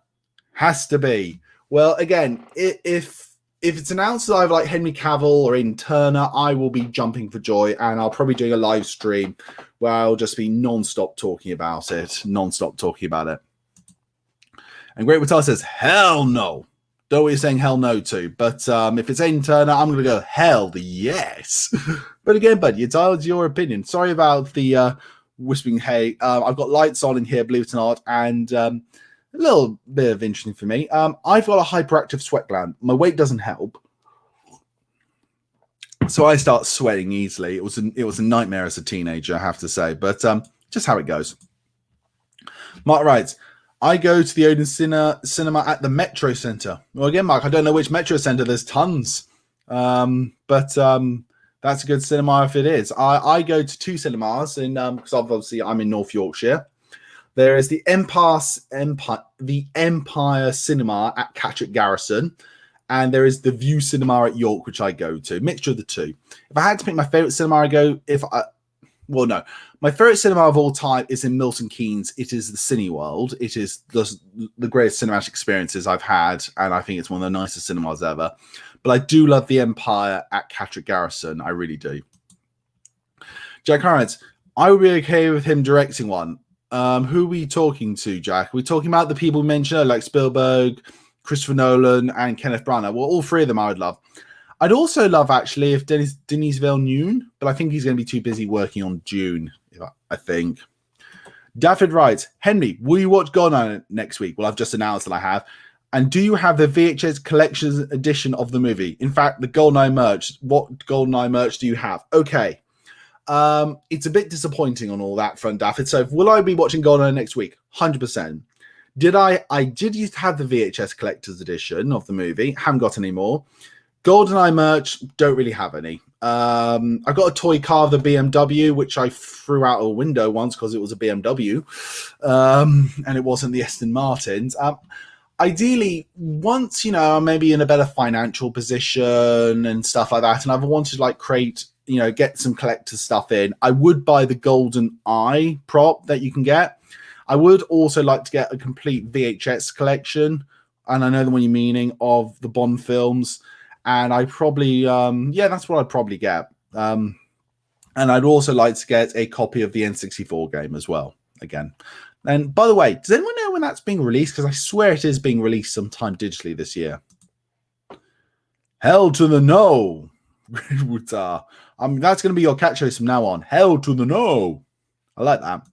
has to be. Well, again, if it's announced as either like Henry Cavill or Aidan Turner, I will be jumping for joy, and I'll probably doing a live stream where I'll just be non-stop talking about it. And Great Watar says, hell no. Don't know what you're saying hell no to. But if it's Aidan Turner, I'm going to go hell yes. But again, bud, it's your opinion. Sorry about the whispering hay. I've got lights on in here, believe it or not, and a little bit of interesting for me. I've got a hyperactive sweat gland. My weight doesn't help. So I start sweating easily. It was a nightmare as a teenager, I have to say. But just how it goes. Mark writes, I go to the Odeon Cinema at the Metro Centre. Well, again, Mark, I don't know which Metro Centre. There's tons. But that's a good cinema if it is. I go to two cinemas, because obviously I'm in North Yorkshire. There is the Empire Cinema at Catterick Garrison. And there is the View Cinema at York, which I go to. Mixture of the two. If I had to pick my favourite cinema, I go... My favourite cinema of all time is in Milton Keynes. It is the Cineworld. It is the greatest cinematic experiences I've had, and I think it's one of the nicest cinemas ever. But I do love the Empire at Catterick Garrison. I really do. Jack Harrod, I would be okay with him directing one. Who are we talking to, Jack? Are we talking about the people we mentioned, like Spielberg, Christopher Nolan, and Kenneth Branagh? Well, all three of them I would love. I'd also love, actually, if Denis Villeneuve, but I think he's going to be too busy working on Dune, I think. David writes, Henry, will you watch Goldeneye next week? Well, I've just announced that I have. And do you have the VHS collector's edition of the movie? In fact, the Goldeneye merch. What Goldeneye merch do you have? Okay. It's a bit disappointing on all that front, David. So will I be watching Goldeneye next week? 100%. I did used to have the VHS collector's edition of the movie. Haven't got any more. Goldeneye merch, don't really have any. I got a toy car of the BMW, which I threw out a window once because it was a BMW, and it wasn't the Aston Martins. Ideally, once, I'm maybe in a better financial position and stuff like that, and I've wanted to create, get some collector stuff in, I would buy the Goldeneye prop that you can get. I would also like to get a complete VHS collection, and I know the one you're meaning, of the Bond films. And I probably, that's what I'd probably get. And I'd also like to get a copy of the N64 game as well, again. And by the way, does anyone know when that's being released? Because I swear it is being released sometime digitally this year. Hell to the no. That's going to be your catchphrase from now on. Hell to the no. I like that.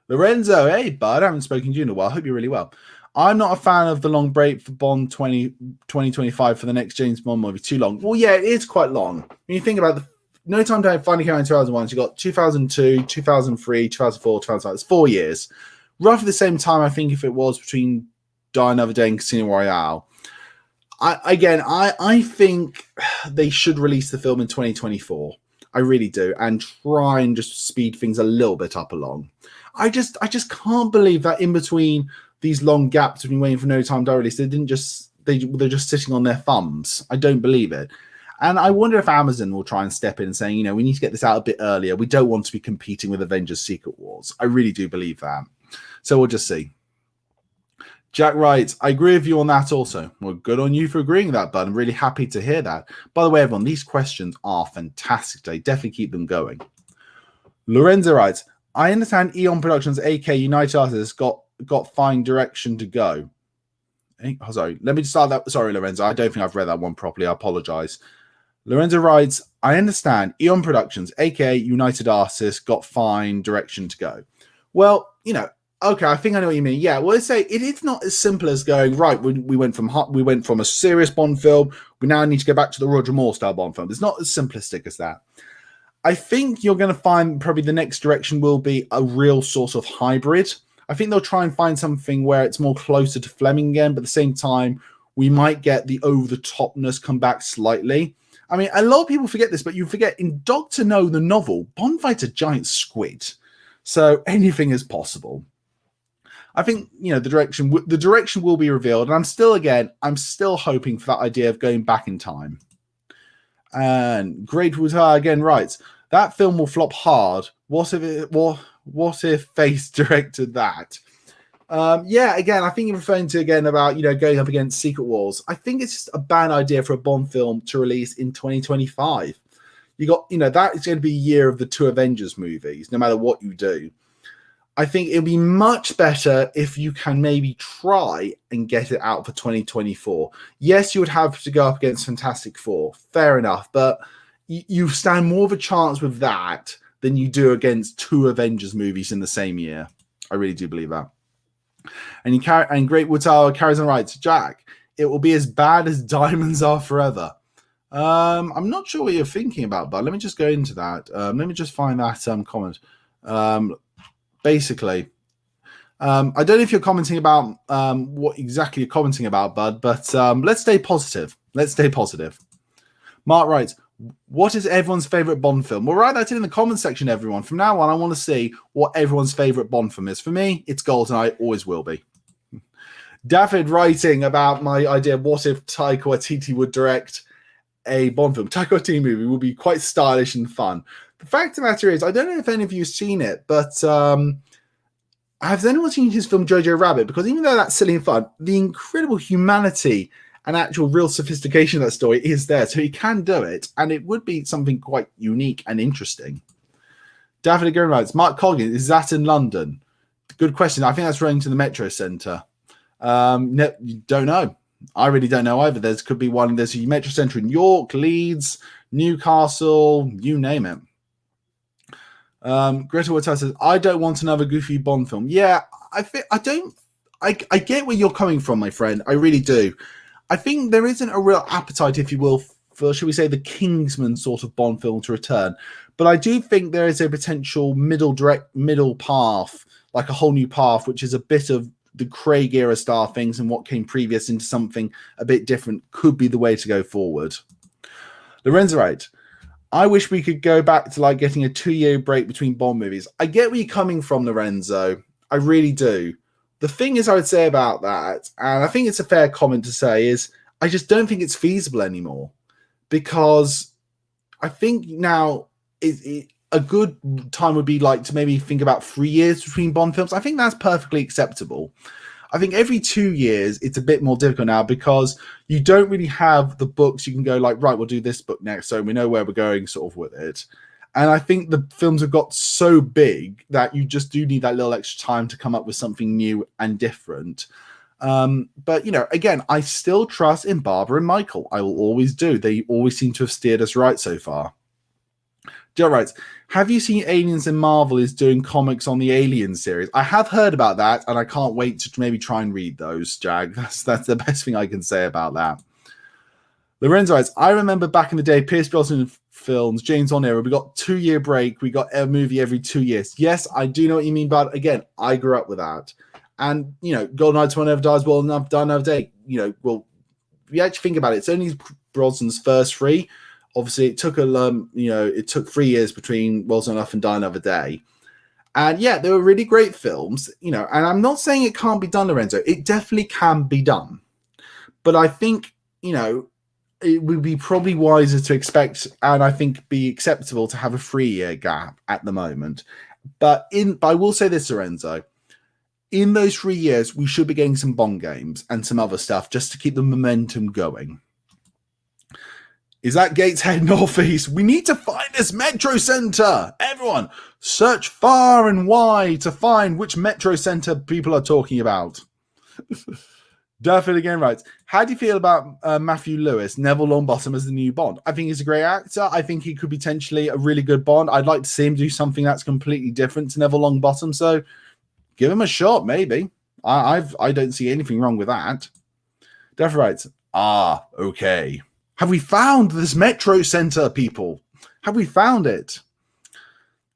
Lorenzo, hey, bud. I haven't spoken to you in a while. I hope you're really well. I'm not a fan of the long break for Bond 2025 for the next James Bond movie. Too long. Well, yeah, it is quite long. When you think about No Time to Die finally came out in 2001, so you got 2002, 2003, 2004, 2005. It's 4 years. Roughly the same time, I think, if it was between Die Another Day and Casino Royale. I think they should release the film in 2024. I really do. And try and just speed things a little bit up along. I just can't believe that in between these long gaps between waiting for No Time to Die release, they're just sitting on their thumbs. I don't believe it. And I wonder if Amazon will try and step in and saying, we need to get this out a bit earlier. We don't want to be competing with Avengers Secret Wars. I really do believe that. So we'll just see. Jack writes, I agree with you on that also. Well, good on you for agreeing with that, bud. I'm really happy to hear that. By the way, everyone, these questions are fantastic. They definitely keep them going. Lorenzo writes, I understand Eon Productions, AK United Artists, got fine direction to go. Sorry, let me start that. Sorry, Lorenzo. I don't think I've read that one properly. I apologize. Lorenzo writes, I understand Eon Productions, aka United Artists, got fine direction to go. Well, okay, I think I know what you mean. Yeah, well, let's say it is not as simple as going, right, we went from a serious Bond film, we now need to go back to the Roger Moore style Bond film. It's not as simplistic as that. I think you're going to find probably the next direction will be a real sort of hybrid. I think they'll try and find something where it's more closer to Fleming again, but at the same time, we might get the over-the-topness come back slightly. I mean, a lot of people forget this, but you forget in Doctor No, the novel, Bond fights a giant squid. So anything is possible. I think, the direction will be revealed. And I'm still hoping for that idea of going back in time. And Great Wutar again writes, that film will flop hard. What if Face directed that? Again, I think you're referring to about going up against Secret Wars. I think it's just a bad idea for a Bond film to release in 2025. You got that is going to be a year of the two Avengers movies, no matter what you do. I think it'll be much better if you can maybe try and get it out for 2024. Yes, you would have to go up against Fantastic Four, fair enough, but you stand more of a chance with that than you do against two Avengers movies in the same year. I really do believe that. And Great Woodtower carries on writes, Jack, it will be as bad as Diamonds Are Forever. I'm not sure what you're thinking about, but let me just go into that. Let me just find that comment. Basically, I don't know if you're commenting about what exactly you're commenting about, Bud, but let's stay positive. Mark writes, what is everyone's favorite Bond film? Well, write that in the comment section, everyone. From now on, I want to see what everyone's favorite Bond film is. For me, it's Goldeneye, always will be. David writing about my idea, what if Taika Waititi would direct a Bond film? Taika Waititi movie would be quite stylish and fun. The fact of the matter is, I don't know if any of you have seen it, but has anyone seen his film Jojo Rabbit? Because even though that's silly and fun, the incredible humanity and actual real sophistication of that story is there. So he can do it, and it would be something quite unique and interesting. David again writes, Mark Coggins, is that in London? Good question. I think that's running to the Metro Centre. No, you don't know. I really don't know either. There could be one. There's a Metro Centre in York, Leeds, Newcastle, you name it. Greta Water says, I don't want another goofy Bond film. Yeah, I get where you're coming from, my friend. I really do. I think there isn't a real appetite, if you will, for, shall we say, the Kingsman sort of Bond film to return. But I do think there is a potential middle path, like a whole new path, which is a bit of the Craig era style things and what came previous into something a bit different could be the way to go forward. Lorenzo writes, I wish we could go back to getting a 2-year break between Bond movies. I get where you're coming from, Lorenzo. I really do. The thing is, I would say about that, and I think it's a fair comment to say, is I just don't think it's feasible anymore. Because I think now a good time would be to maybe think about 3 years between Bond films. I think that's perfectly acceptable. I think every 2 years, it's a bit more difficult now because you don't really have the books. You can go right, we'll do this book next. So we know where we're going sort of with it. And I think the films have got so big that you just do need that little extra time to come up with something new and different. But, again, I still trust in Barbara and Michael. I will always do. They always seem to have steered us right so far. Joe writes, have you seen Aliens and Marvel is doing comics on the Alien series? I have heard about that, and I can't wait to maybe try and read those, Jag. That's the best thing I can say about that. Lorenzo writes, I remember back in the day, Pierce Brosnan films, James Bond era, we got 2-year break. We got a movie every 2 years. Yes, I do know what you mean, but again, I grew up with that. And, Goldeneye, Tomorrow Never Dies, Well Enough, Die Another Day. Well, if you actually think about it, it's only Brosnan's first 3. Obviously, it took it took 3 years between Well Enough and Die Another Day. And yeah, they were really great films, and I'm not saying it can't be done, Lorenzo. It definitely can be done. But I think, it would be probably wiser to expect, and I think be acceptable to have a 3-year gap at the moment. But I will say this, Lorenzo, in those 3 years, we should be getting some Bond games and some other stuff just to keep the momentum going. Is that Gateshead Northeast? We need to find this Metro Centre. Everyone, search far and wide to find which Metro Centre people are talking about. Daffy again writes, how do you feel about Matthew Lewis, Neville Longbottom as the new Bond? I think he's a great actor. I think he could be potentially a really good Bond. I'd like to see him do something that's completely different to Neville Longbottom. So give him a shot, maybe. I don't see anything wrong with that. Daffy writes, okay. Have we found this Metro Center, people? Have we found it?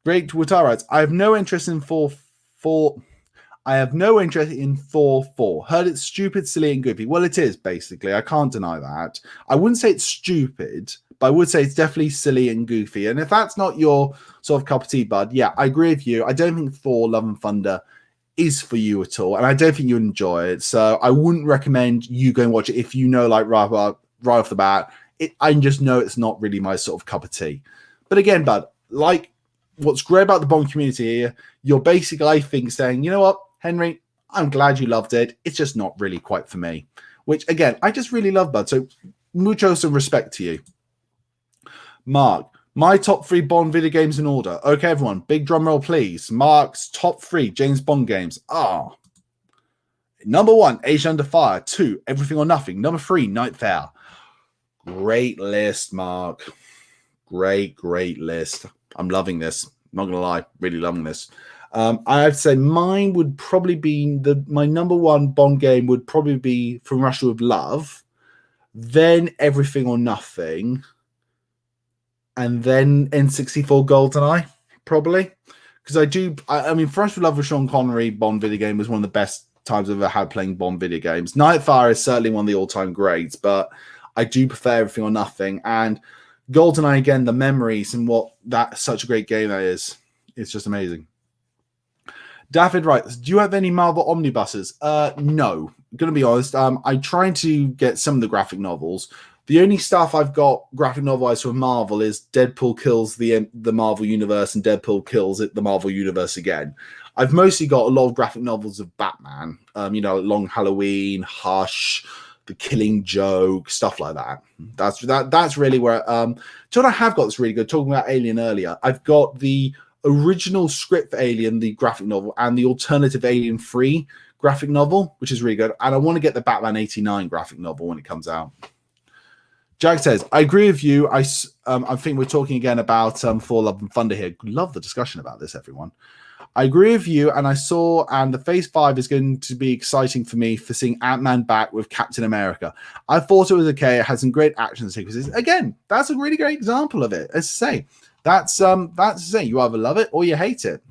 Great Watar writes, I have no interest in Thor 4. Heard it's stupid, silly, and goofy. Well, it is, basically. I can't deny that. I wouldn't say it's stupid, but I would say it's definitely silly and goofy. And if that's not your sort of cup of tea, bud, yeah, I agree with you. I don't think Thor Love and Thunder is for you at all, and I don't think you enjoy it. So I wouldn't recommend you go and watch it if you know, like, right off the bat, I just know it's not really my sort of cup of tea. But again, bud, like, what's great about the Bond community here, you're basically, I think, saying, you know what, Henry, I'm glad you loved it. It's just not really quite for me. Which, again, I just really love, bud. So, mucho some respect to you. Mark, my top 3 Bond video games in order. Okay, everyone, big drum roll, please. Mark's top 3 James Bond games are... Number 1, Age Under Fire. 2, Everything or Nothing. Number 3, Nightfare. Great list, Mark. Great list. I'm loving this. I'm not going to lie. Really loving this. I have to say mine would probably be my number 1 Bond game would probably be From Russia with Love, then Everything or Nothing, and then N64 GoldenEye, probably. Because I mean, From Russia with Love with Sean Connery Bond video game was one of the best times I've ever had playing Bond video games. Nightfire is certainly one of the all-time greats, but I do prefer Everything or Nothing. And GoldenEye, again, the memories and what that's such a great game that is. It's just amazing. David writes, do you have any Marvel omnibuses? No. Gonna be honest. I tried to get some of the graphic novels. The only stuff I've got graphic novelized from Marvel is Deadpool kills the Marvel Universe and Deadpool kills the Marvel Universe again. I've mostly got a lot of graphic novels of Batman. Long Halloween, Hush, The Killing Joke, stuff like that. That's really where. So what I have got that's really good. Talking about Alien earlier, I've got the original script for Alien, the graphic novel, and the alternative Alien 3 graphic novel, which is really good. And I want to get the Batman 89 graphic novel when it comes out. Jack says, I agree with you. I think we're talking again about Thor Love and Thunder here. Love the discussion about this, everyone. I agree with you, and the Phase 5 is going to be exciting for me for seeing Ant-Man back with Captain America. I thought it was okay. It had some great action sequences. Again, that's a really great example of it. As I say, that's to say, you either love it or you hate it.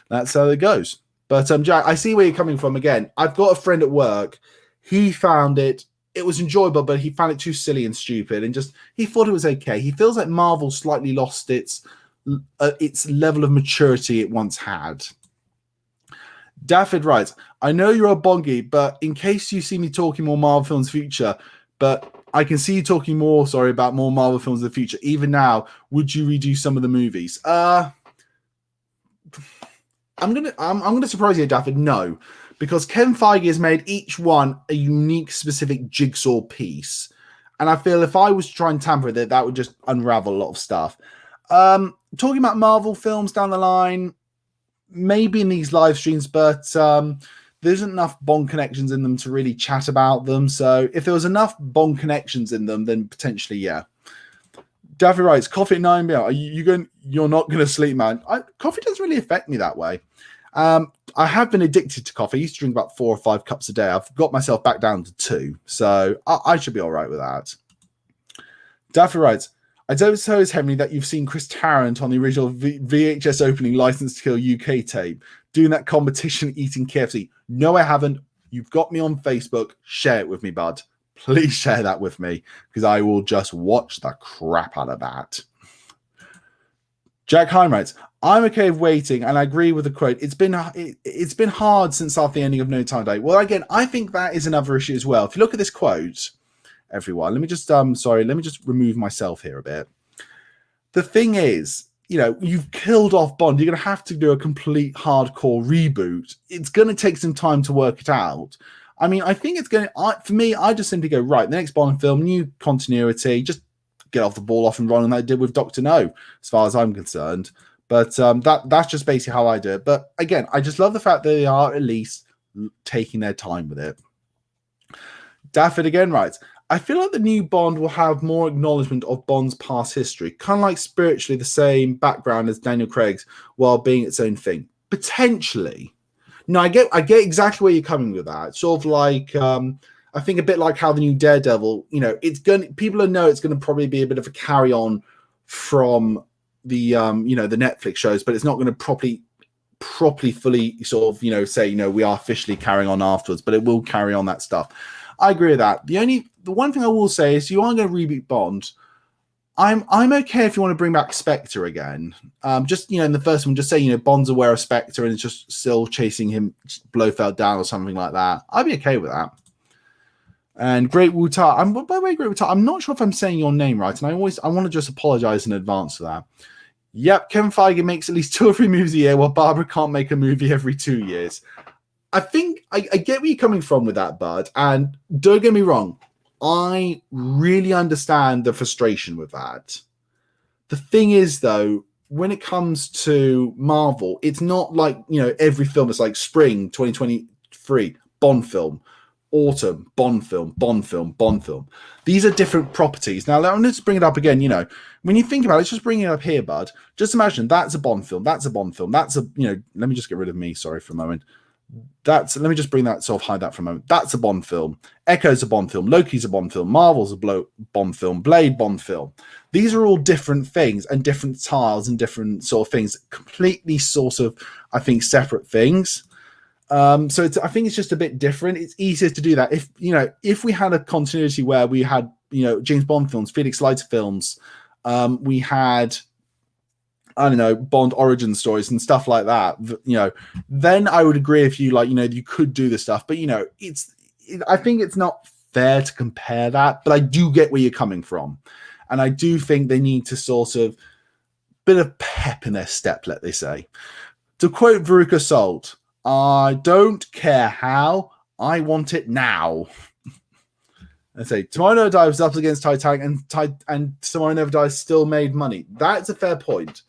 That's how it goes. But Jack, I see where you're coming from. Again, I've got a friend at work. He found it was enjoyable, but he found it too silly and stupid, and he thought it was okay. He feels like Marvel slightly lost its level of maturity it once had. Daffyd writes, I know you're a Bond geek, but in case you see me talking more Marvel films future, but I can see you talking more, about more Marvel films in the future. Even now, would you redo some of the movies? I'm gonna surprise you, Daffyd. No, because Kevin Feige has made each one a unique, specific jigsaw piece, and I feel if I was to try and tamper with it, that would just unravel a lot of stuff. Talking about Marvel films down the line, maybe in these live streams, but there isn't enough Bond connections in them to really chat about them. So if there was enough Bond connections in them, then potentially, yeah. Daffy writes, coffee at 9 p.m. You're not going to sleep, man. Coffee doesn't really affect me that way. I have been addicted to coffee. I used to drink about 4 or 5 cups a day. I've got myself back down to 2. So I should be all right with that. Daffy writes, I don't suppose, Henry, that you've seen Chris Tarrant on the original VHS opening License to Kill UK tape doing that competition eating KFC. No, I haven't. You've got me on Facebook. Share it with me, bud. Please share that with me, because I will just watch the crap out of that. Jack Heim writes, I'm okay with waiting, and I agree with the quote. It's been hard since after the ending of No Time to Die. Well, again, I think that is another issue as well. If you look at this quote, everyone, let me just remove myself here a bit. The thing is, you've killed off Bond. You're going to have to do a complete hardcore reboot. It's going to take some time to work it out. I mean, I think it's going to, for me, I just simply go, right, the next Bond film, new continuity, just get off the ball off and run, and that I did with Dr. No, as far as I'm concerned. But that's just basically how I do it. But again, I just love the fact that they are at least taking their time with it. Daffod again writes, I feel like the new Bond will have more acknowledgement of Bond's past history, kind of like spiritually the same background as Daniel Craig's, while being its own thing. Potentially. No, I get exactly where you're coming with that. Sort of like I think a bit like how the new Daredevil, people know it's gonna probably be a bit of a carry on from the the Netflix shows, but it's not going to properly fully sort of say we are officially carrying on afterwards, but it will carry on that stuff. I agree with that. The one thing I will say is you are going to reboot Bond. I'm okay if you want to bring back Spectre again. Just in the first one, just say Bond's aware of Spectre and it's just still chasing him Blofeld down or something like that. I'd be okay with that. And Great Wutar, by the way, Great Wutar, I'm not sure if I'm saying your name right, and I want to just apologize in advance for that. Yep, Kevin Feige makes at least 2 or 3 movies a year, while Barbara can't make a movie every 2 years. I think I get where you're coming from with that, Bud. And don't get me wrong, I really understand the frustration with that. The thing is, though, when it comes to Marvel, it's not like every film is like spring 2023 Bond film. Autumn, Bond film, Bond film, Bond film. These are different properties. Now, let me just bring it up again. When you think about it, just bring it up here, bud. Just imagine that's a Bond film. That's a Bond film. That's a, let me just get rid of me. Sorry for a moment. Let me just bring that, sort of hide that for a moment. That's a Bond film. Echo's a Bond film. Loki's a Bond film. Marvel's a Bond film. Blade, Bond film. These are all different things and different styles and different sort of things. Completely sort of, I think, separate things. So I think it's just a bit different. It's easier to do that if we had a continuity where we had James Bond films, Felix Leiter films, we had Bond origin stories and stuff like that. Then I would agree if you you could do this stuff. But I think it's not fair to compare that. But I do get where you're coming from, and I do think they need to sort of bit of pep in their step. Let me say, to quote Veruca Salt. I don't care how. I want it now. I say Tomorrow Never Dies was up against Titanic, and Tomorrow Never Dies still made money. That's a fair point.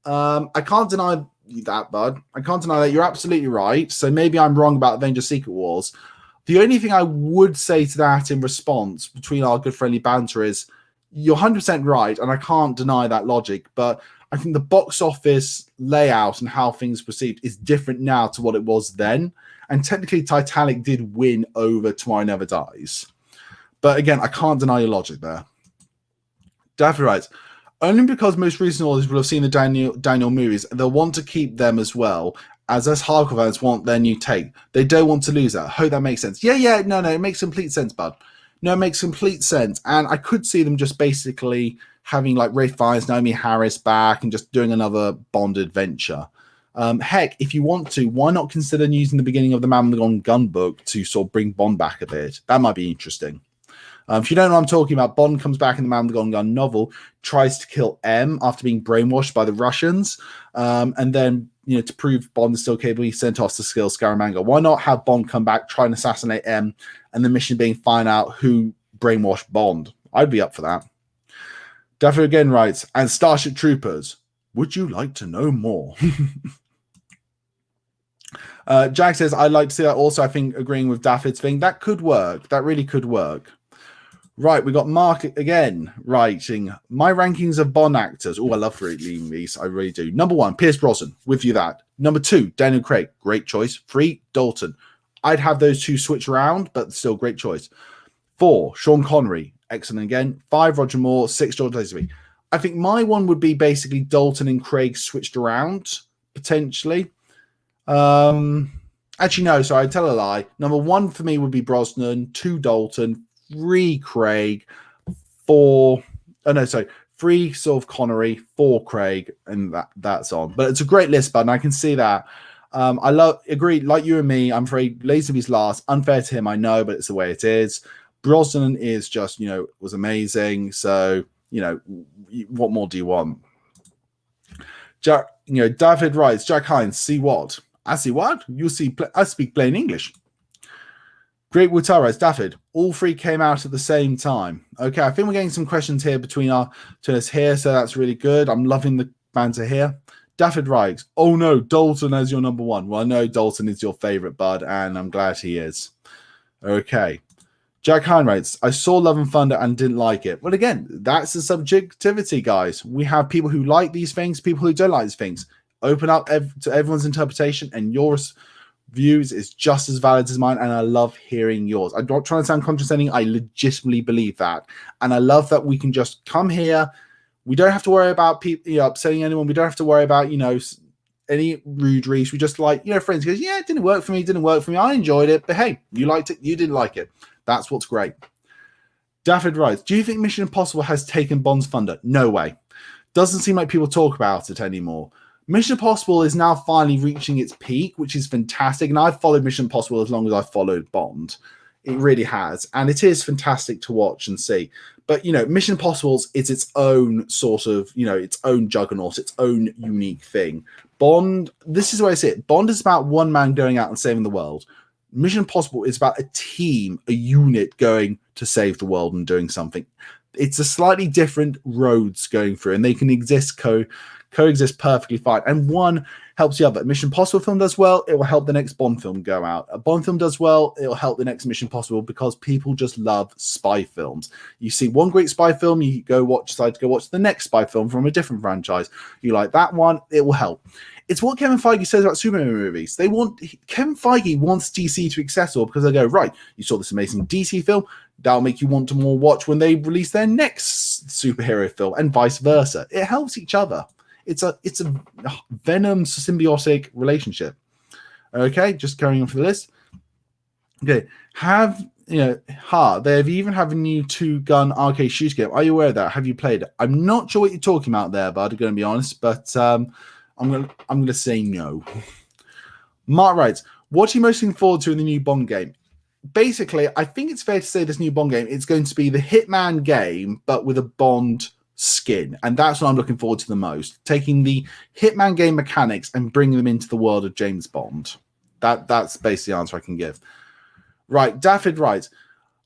I can't deny that, bud. I can't deny that. You're absolutely right. So maybe I'm wrong about Avengers Secret Wars. The only thing I would say to that in response between our good friendly banter is you're 100% right, and I can't deny that logic, but I think the box office layout and how things perceived is different now to what it was then. And technically, Titanic did win over Tomorrow Never Dies. But again, I can't deny your logic there. Daffy writes, only because most recent audience will have seen the Daniel movies, they'll want to keep them as well, as us hardcore fans want their new take. They don't want to lose that. Hope that makes sense. Yeah, no, it makes complete sense, bud. No, it makes complete sense. And I could see them just basically having like Ralph Fiennes, Naomi Harris back and just doing another Bond adventure. Heck, if you want to, why not consider using the beginning of the Man with the Golden Gun book to sort of bring Bond back a bit? That might be interesting. If you don't know what I'm talking about, Bond comes back in the Man with the Golden Gun novel, tries to kill M after being brainwashed by the Russians, and then to prove Bond is still capable, he's sent off to kill Scaramanga. Why not have Bond come back, try and assassinate M, and the mission being find out who brainwashed Bond? I'd be up for that. Daffy again writes, and Starship Troopers, would you like to know more? Jack says, I'd like to see that also. I think agreeing with Daffod's thing, that could work. That really could work. Right, we got Mark again writing, my rankings of Bond actors. Oh, I love reading these. I really do. Number 1, Pierce Brosnan. With you that. Number 2, Daniel Craig. Great choice. 3, Dalton. I'd have those two switch around, but still great choice. 4, Sean Connery. Excellent again. 5, Roger Moore. 6, George Lazenby. I think my one would be basically Dalton and Craig switched around, potentially. Actually, no, sorry, I tell a lie. Number 1 for me would be Brosnan, 2, Dalton, 3, Craig, 4, 3 sort of Connery, 4 Craig, and that's on. But it's a great list, bud, and I can see that. Agree, like you and me, I'm afraid Lazenby's last. Unfair to him, I know, but it's the way it is. Brosnan is just, was amazing. So, what more do you want? Jack, David writes, Jack Hines, see what? I see what? You see, I speak plain English. Great Wutar writes, David, all 3 came out at the same time. Okay, I think we're getting some questions here between us here, so that's really good. I'm loving the banter here. David writes, oh no, Dalton as your number 1. Well, I know Dalton is your favorite, bud, and I'm glad he is. Okay. Jack Hine writes, I saw Love and Thunder and didn't like it. Well, again, that's the subjectivity, guys. We have people who like these things, people who don't like these things. Open up to everyone's interpretation, and your views is just as valid as mine, and I love hearing yours. I'm not trying to sound condescending. I legitimately believe that. And I love that we can just come here. We don't have to worry about people, upsetting anyone. We don't have to worry about, any rude reefs. We just like, friends goes, yeah, it didn't work for me. I enjoyed it. But hey, you liked it. You didn't like it. That's what's great. Dafford writes, do you think Mission Impossible has taken Bond's thunder? No way. Doesn't seem like people talk about it anymore. Mission Impossible is now finally reaching its peak, which is fantastic. And I've followed Mission Impossible as long as I've followed Bond. It really has. And it is fantastic to watch and see. But, Mission Impossible's is its own sort of, its own juggernaut, its own unique thing. Bond, this is where I see it. Bond is about one man going out and saving the world. Mission Impossible is about a team, a unit going to save the world and doing something. It's a slightly different roads going through, and they can coexist perfectly fine. And one helps the other. A Mission Impossible film does well, it will help the next Bond film go out. A Bond film does well, it will help the next Mission Impossible, because people just love spy films. You see one great spy film, you decide to go watch the next spy film from a different franchise. You like that one, it will help. It's what Kevin Feige says about superhero movies. Kevin Feige wants DC to be accessible, because they go, right, you saw this amazing DC film, that'll make you want to more watch when they release their next superhero film, and vice versa. It helps each other. It's a Venom symbiotic relationship. Okay, just carrying on for the list. Okay, they have even have a new 2-gun arcade shooter game. Are you aware of that? Have you played it? I'm not sure what you're talking about there, bud. I'm going to be honest, but I'm going to say no. Mark writes, what are you most looking forward to in the new Bond game? Basically, I think it's fair to say this new Bond game, it's going to be the Hitman game, but with a Bond skin. And that's what I'm looking forward to the most. Taking the Hitman game mechanics and bringing them into the world of James Bond. That's basically the answer I can give. Right, Dafford writes,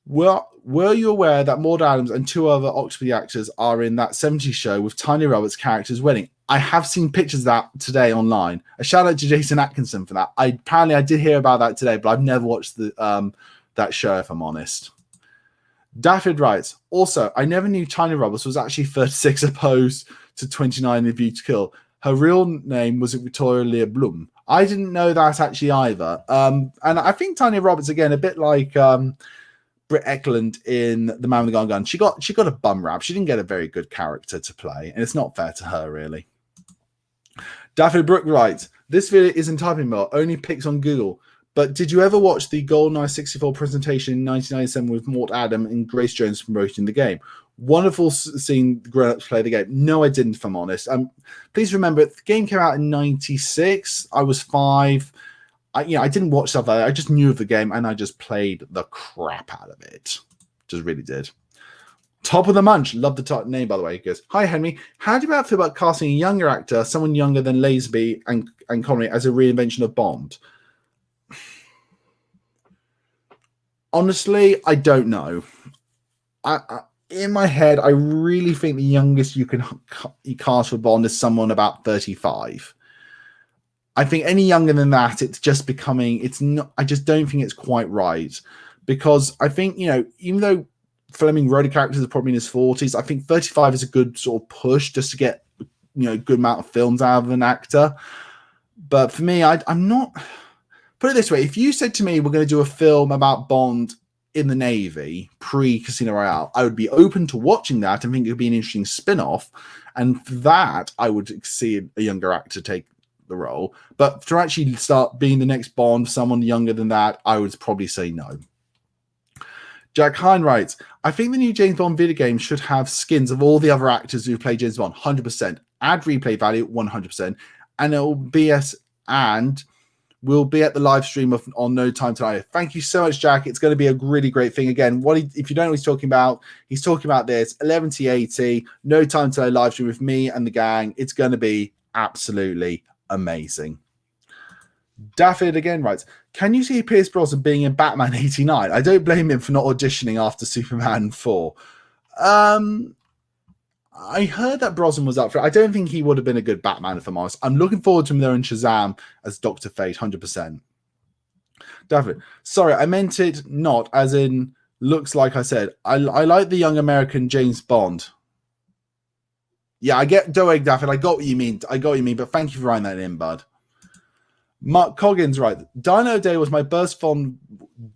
were you aware that Maud Adams and 2 other Oxford actors are in that 70s show with Tiny Roberts' character's wedding? I have seen pictures of that today online. A shout out to Jason Atkinson for that. I did hear about that today, but I've never watched that show, if I'm honest. Dafford writes, also, I never knew Tiny Roberts was actually 36 opposed to 29 in View to Kill. Her real name was Victoria Leah Blum. I didn't know that actually either. And I think Tiny Roberts, again, a bit like Britt Eklund in The Man with the Golden Gun, she got a bum rap. She didn't get a very good character to play, and it's not fair to her, really. Dafford Brook writes, this video isn't typing well, only pics on Google. But did you ever watch the Goldeneye 64 presentation in 1997 with Mort Adam and Grace Jones promoting the game? Wonderful seeing the grown-ups play the game. No, I didn't, if I'm honest. Please remember, the game came out in 96. I was 5. I didn't watch stuff like that. I just knew of the game, and I just played the crap out of it. Just really did. Top of the Munch. Love the name, by the way. He goes, hi, Henry. How do you feel about casting a younger actor, someone younger than Lazenby and Connery, as a reinvention of Bond? Honestly, I don't know. In my head, I really think the youngest you cast for Bond is someone about 35. I think any younger than that, it's just becoming. It's not. I just don't think it's quite right, because I think even though Fleming wrote a character is probably in his 40s, I think 35 is a good sort of push just to get good amount of films out of an actor. But for me, I'm not. Put it this way, if you said to me, we're going to do a film about Bond in the Navy, pre-Casino Royale, I would be open to watching that and think it would be an interesting spin-off. And for that, I would see a younger actor take the role. But to actually start being the next Bond, someone younger than that, I would probably say no. Jack Hine writes, I think the new James Bond video game should have skins of all the other actors who play James Bond, 100%. Add replay value, 100%. And it will be we'll be at the live stream on No Time to Die. Thank you so much, Jack. It's going to be a really great thing. Again, if you don't know what he's talking about this 11:80 No Time to Die live stream with me and the gang. It's going to be absolutely amazing. Dafford again writes, can you see Pierce Brosnan being in Batman 89? I don't blame him for not auditioning after Superman 4. I heard that Brosnan was up for it. I don't think he would have been a good Batman, if I'm honest. I'm looking forward to him there in Shazam as Dr. Fate, 100%. David, sorry, I meant it not as in looks like I said. I like the young American James Bond. Yeah, I get Doeg Daffy. I got what you mean. But thank you for writing that in, bud. Mark Coggins, right. Dino Day was my first Bond.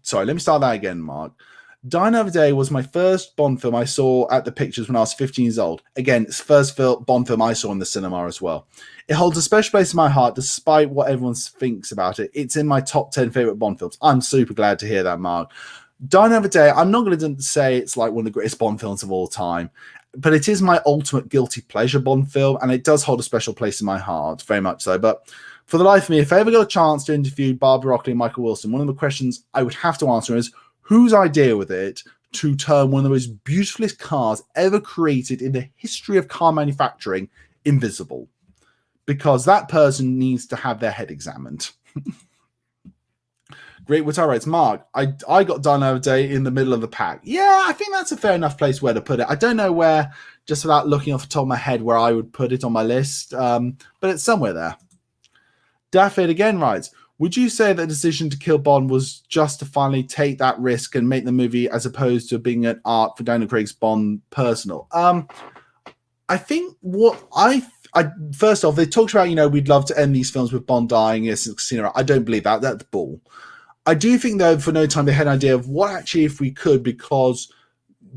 Sorry, let me start that again, Mark. Dino of the Day was my first Bond film I saw at the pictures when I was 15 years old. Again, it's the first Bond film I saw in the cinema as well. It holds a special place in my heart despite what everyone thinks about it. It's in my top 10 favourite Bond films. I'm super glad to hear that, Mark. Dino of the Day, I'm not going to say it's like one of the greatest Bond films of all time, but it is my ultimate guilty pleasure Bond film, and it does hold a special place in my heart, very much so. But for the life of me, if I ever got a chance to interview Barbara Broccoli and Michael Wilson, one of the questions I would have to answer is, whose idea was it to turn one of the most beautifulest cars ever created in the history of car manufacturing invisible? Because that person needs to have their head examined. Great, what I write, Mark. I got Dino Day in the middle of the pack. Yeah, I think that's a fair enough place where to put it. I don't know where, just without looking off the top of my head, where I would put it on my list, but it's somewhere there. Daffyd again writes, would you say that the decision to kill Bond was just to finally take that risk and make the movie as opposed to being an art for Daniel Craig's Bond personal? I think what I first off, they talked about, we'd love to end these films with Bond dying in a casino. I don't believe that. That's bull. I do think, though, for No Time, they had an idea of what actually, if we could, because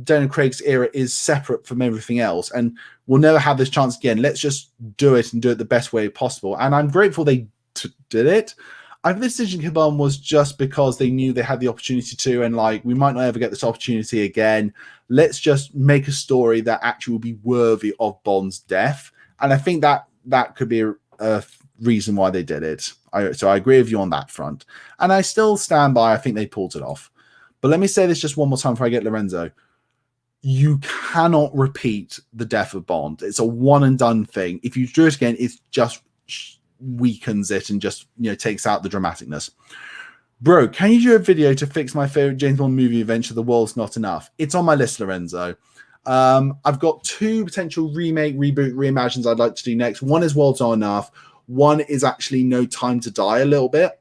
Daniel Craig's era is separate from everything else, and we'll never have this chance again. Let's just do it and do it the best way possible. And I'm grateful they did it. I think the decision to kill Bond was just because they knew they had the opportunity to, and we might not ever get this opportunity again. Let's just make a story that actually will be worthy of Bond's death. And I think that could be a reason why they did it. So I agree with you on that front. And I still stand by, I think they pulled it off. But let me say this just one more time before I get Lorenzo. You cannot repeat the death of Bond. It's a one and done thing. If you do it again, it just weakens it and just takes out the dramaticness. Bro, can you do a video to fix my favorite James Bond movie adventure, The World's Not Enough? It's on my list, Lorenzo. I've got two potential remake, reboot, reimagines I'd like to do next. One is World's Not Enough. One is actually No Time to Die a little bit.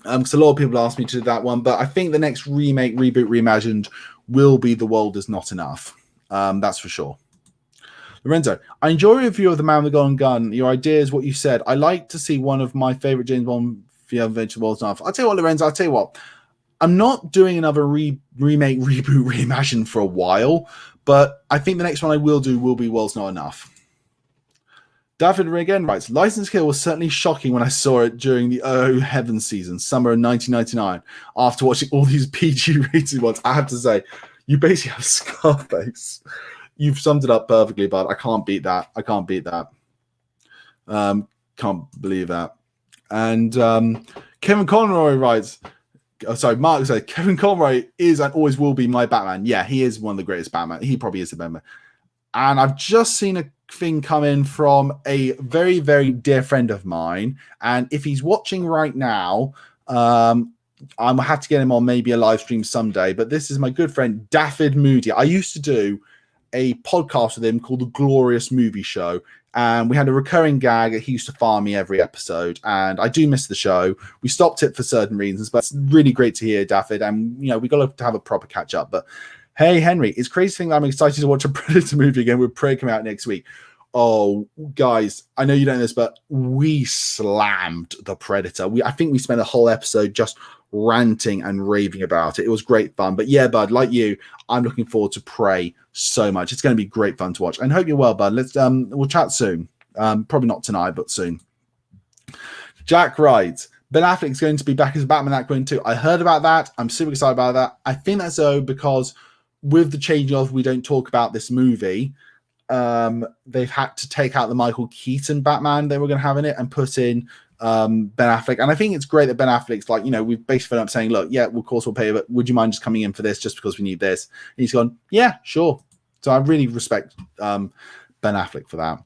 Because a lot of people asked me to do that one, but I think the next remake, reboot, reimagined will be The World Is Not Enough. That's for sure. Lorenzo, I enjoy your review of The Man with the Golden Gun. Your idea is what you said. I like to see one of my favorite James Bond adventure, World's Not Enough. I'll tell you what, Lorenzo, I'm not doing another remake, reboot, reimagine for a while, but I think the next one I will do will be World's Not Enough. David again writes, License to Kill was certainly shocking when I saw it during the Oh Heavens season, summer of 1999. After watching all these PG rated ones, I have to say, you basically have Scarface. You've summed it up perfectly, bud. I can't beat that. Can't believe that. And Kevin Conroy writes, Mark said, Kevin Conroy is and always will be my Batman. Yeah, he is one of the greatest Batman. He probably is the Batman. And I've just seen a thing come in from a very, very dear friend of mine. And if he's watching right now, I'm going to have to get him on maybe a live stream someday. But this is my good friend, Daffyd Moody. I used to do a podcast with him called The Glorious Movie Show. And we had a recurring gag that he used to farm me every episode. And I do miss the show. We stopped it for certain reasons, but it's really great to hear, Daffyd. And, we got to have a proper catch up. But hey, Henry, it's crazy to think that I'm excited to watch a Predator movie again with Prey coming out next week. Oh, guys, I know you don't know this, but we slammed the Predator. I think we spent a whole episode just ranting and raving about it. It was great fun. But yeah, bud, like you, I'm looking forward to Prey so much. It's going to be great fun to watch. And hope you're well, bud. We'll chat soon. Probably not tonight, but soon. Jack writes, Ben Affleck's going to be back as Batman Aquaman 2. I heard about that. I'm super excited about that. I think that's so because with the change of We Don't Talk About This movie, they've had to take out the Michael Keaton Batman they were going to have in it and put in Ben Affleck. And I think it's great that Ben Affleck's we've basically up saying, look, yeah, of course we'll pay you, but would you mind just coming in for this just because we need this? And he's gone, yeah, sure. So I really respect Ben Affleck for that.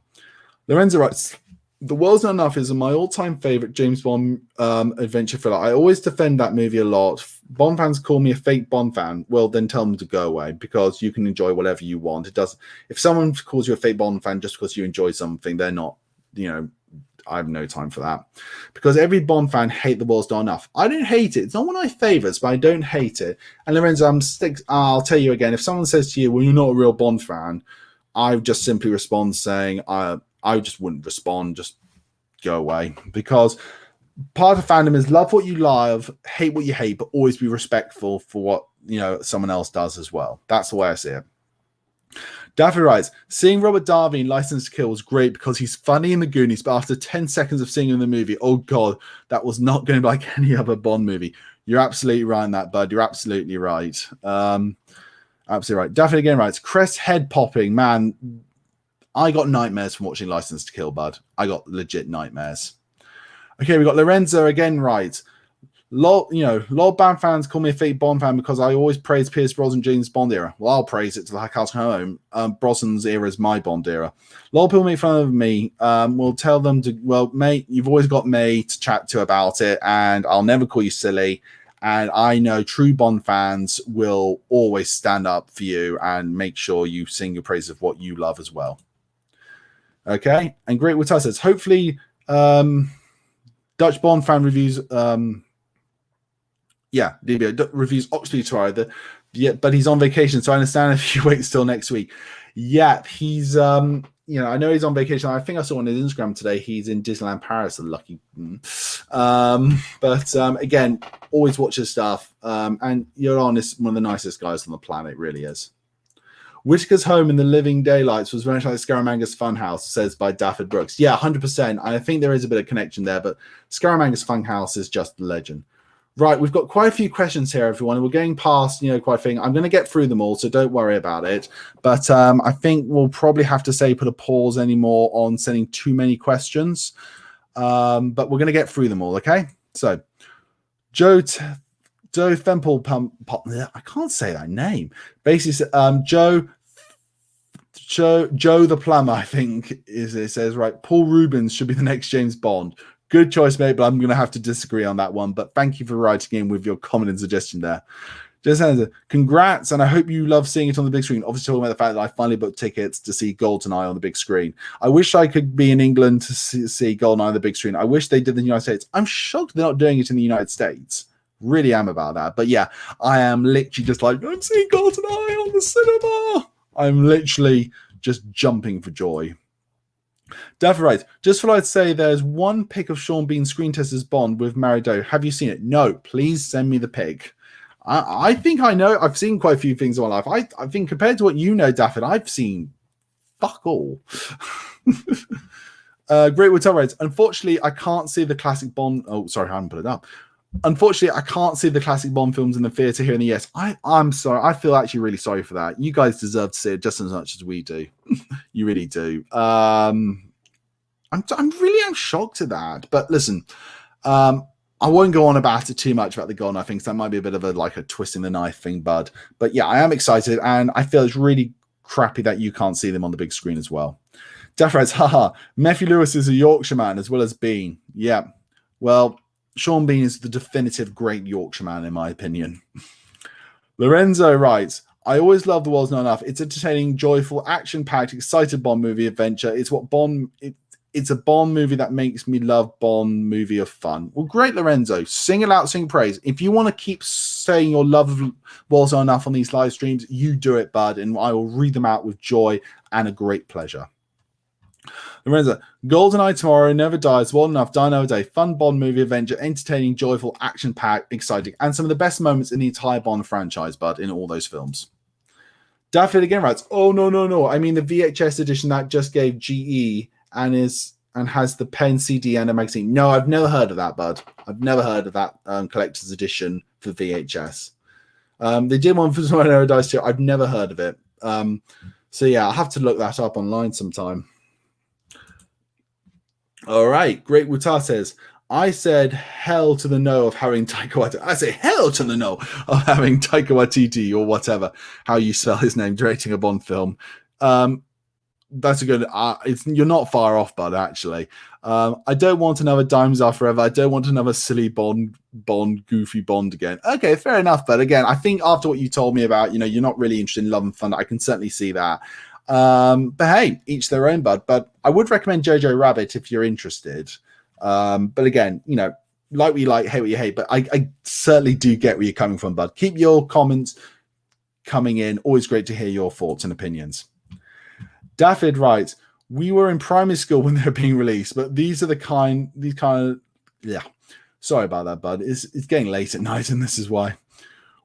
Lorenzo writes, The World's Not Enough is my all-time favorite James Bond adventure thriller. I always defend that movie a lot. Bond fans call me a fake Bond fan. Well, then tell them to go away because you can enjoy whatever you want. It does. If someone calls you a fake Bond fan just because you enjoy something, they're not, I have no time for that. Because every Bond fan hate The World's Not Enough. I don't hate it. It's not one of my favorites, but I don't hate it. And Lorenzo, I'll tell you again, if someone says to you, well, you're not a real Bond fan, I would just simply respond saying, I just wouldn't respond, just go away. Because part of fandom is love what you love, hate what you hate, but always be respectful for what, you know, someone else does as well. That's the way I see it. Daffy writes, seeing Robert Darby in License to Kill was great because he's funny in the Goonies, but after 10 seconds of seeing him in the movie, oh God, that was not going to be like any other Bond movie. You're absolutely right in that, bud. You're absolutely right. Absolutely right. Daffy again writes, Crest head popping. Man, I got nightmares from watching License to Kill, bud. I got legit nightmares. Okay, we got Lorenzo again writes, lot of Bond fans call me a fake Bond fan because I always praise Pierce Brosnan James Bond era. Well, I'll praise it to the house home. Brosnan's era is my Bond era. A lot of people make fun of me. We'll tell them to, well, mate, you've always got me to chat to about it, and I'll never call you silly. And I know true Bond fans will always stand up for you and make sure you sing your praise of what you love as well. Okay, and Great Witai says, hopefully Dutch Bond fan reviews DBO reviews Oxley tomorrow. But he's on vacation, so I understand if you wait till next week. Yeah, he's I know he's on vacation. I think I saw on his Instagram today he's in Disneyland Paris. Lucky. Again, always watch his stuff. And you're honest, one of the nicest guys on the planet, really is. Whitaker's home in the living daylights was very much like Scaramanga's Funhouse, says by Dafford Brooks. Yeah, 100%. I think there is a bit of connection there, but Scaramanga's Funhouse is just a legend. Right, we've got quite a few questions here, everyone. We're getting past, quite a thing. I'm going to get through them all, so don't worry about it. But I think we'll probably have to put a pause anymore on sending too many questions. But we're going to get through them all, okay? So, Joe Thempel I can't say that name. Basically, Joe the Plumber, I think, it says, right, Paul Rubens should be the next James Bond. Good choice, mate, but I'm going to have to disagree on that one. But thank you for writing in with your comment and suggestion there. Just congrats, and I hope you love seeing it on the big screen. Obviously, talking about the fact that I finally booked tickets to see Goldeneye on the big screen. I wish I could be in England to see Goldeneye on the big screen. I wish they did in the United States. I'm shocked they're not doing it in the United States. Really am about that. But yeah, I am literally just like, I'm seeing Goldeneye on the cinema. I'm literally just jumping for joy. Daffy writes, just thought I'd say there's one pic of Sean Bean screen test as Bond with Marido. Have you seen it? No, please send me the pic. I think I know. I've seen quite a few things in my life. I think compared to what you know, Daffy, I've seen fuck all. Great Wood writes, unfortunately, I can't see the classic Bond. Oh, sorry, I haven't put it up. Unfortunately, I can't see the classic Bond films in the theatre here in the US. I'm sorry. I feel actually really sorry for that. You guys deserve to see it just as much as we do. You really do. I'm shocked at that. But listen, I won't go on about it too much about the Goldeneye things. That might be a bit of a twisting the knife thing, bud. But yeah, I am excited, and I feel it's really crappy that you can't see them on the big screen as well. Daff writes, haha, Matthew Lewis is a Yorkshireman as well as Bean. Yeah, well, Sean Bean is the definitive great Yorkshireman, in my opinion. Lorenzo writes, I always love The World's Not Enough. It's entertaining, joyful, action-packed, excited Bond movie adventure. It's what Bond... It's a Bond movie that makes me love Bond movie of fun. Well, great, Lorenzo. Sing it out, sing praise. If you want to keep saying your love of World's Not Enough on these live streams, you do it, bud, and I will read them out with joy and a great pleasure. Lorenzo, Goldeneye tomorrow, Never Dies, World Enough, Die Another Day, fun Bond movie adventure, entertaining, joyful, action-packed, exciting, and some of the best moments in the entire Bond franchise, bud, in all those films. Daffy again writes, oh, no. I mean the VHS edition that just gave GE and has the pen, CD, and a magazine. No, I've never heard of that, bud. I've never heard of that collector's edition for VHS. They did one for Tomorrow Never Dies too. I've never heard of it. So yeah, I'll have to look that up online sometime. All right, Great Wutar says, I said hell to the no of having Taika Waititi. I say hell to the no of having Taika Waititi or whatever, how you spell his name, directing a Bond film. That's a good. You're not far off, bud. Actually, I don't want another Diamonds Are Forever. I don't want another silly Bond, goofy Bond again. Okay, fair enough. But again, I think after what you told me about, you're not really interested in Love and Thunder. I can certainly see that. But hey, each their own, bud. But I would recommend Jojo Rabbit if you're interested. But again, you know, like what you like, hate what you hate. But I certainly do get where you're coming from, bud. Keep your comments coming in. Always great to hear your thoughts and opinions. Daffyd writes, we were in primary school when they were being released, but these kind of, yeah. Sorry about that, bud. It's getting late at night, and this is why.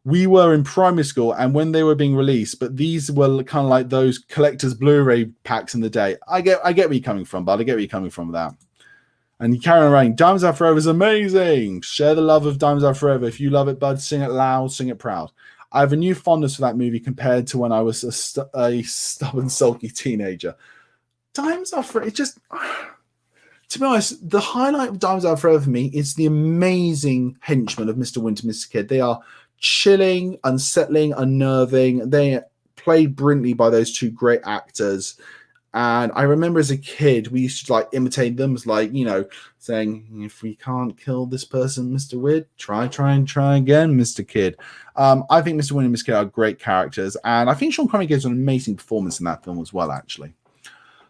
We were in primary school, and when they were being released, but these were kind of like those collector's Blu-ray packs in the day. I get where you're coming from, bud. I get where you're coming from with that. And you carry on writing, Diamonds Are Forever is amazing. Share the love of Diamonds Are Forever. If you love it, bud, sing it loud, sing it proud. I have a new fondness for that movie compared to when I was a stubborn, sulky teenager. Diamonds Are Forever, it just... To be honest, the highlight of Diamonds Are Forever for me is the amazing henchmen of Mr. Winter, Mr. Kid. They are chilling, unsettling, unnerving. They played brilliantly by those two great actors. And I remember as a kid, we used to like imitate them, as like, you know, saying, if we can't kill this person, Mr. Wid, try again, Mr. Kid. I think Mr. Wid and Mr. Kid are great characters. And I think Sean Connery gives an amazing performance in that film as well, actually.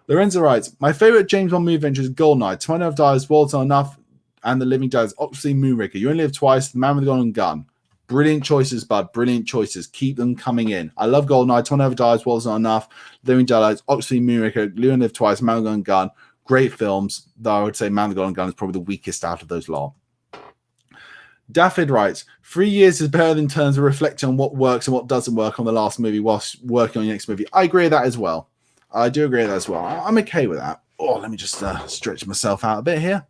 Lorenzo writes, my favorite James Bond movie adventure is Goldeneye. 20 of Dies, World's Not Enough, and The Living Dies, Oxley, Moonraker. You Only Live Twice, The Man with the Golden Gun. Brilliant choices, bud. Brilliant choices. Keep them coming in. I love Goldeneye. 20 of Dies, World's Not Enough, Living Dies, Oxley, Moonraker, You Only Live Twice, Man with the Golden Gun. Great films, though I would say Man with the Golden Gun is probably the weakest out of those lot. Daffyd writes, 3 years is better in terms of reflecting on what works and what doesn't work on the last movie whilst working on your next movie. I agree with that as well. I do agree with that as well. I'm okay with that. Oh, let me just stretch myself out a bit here.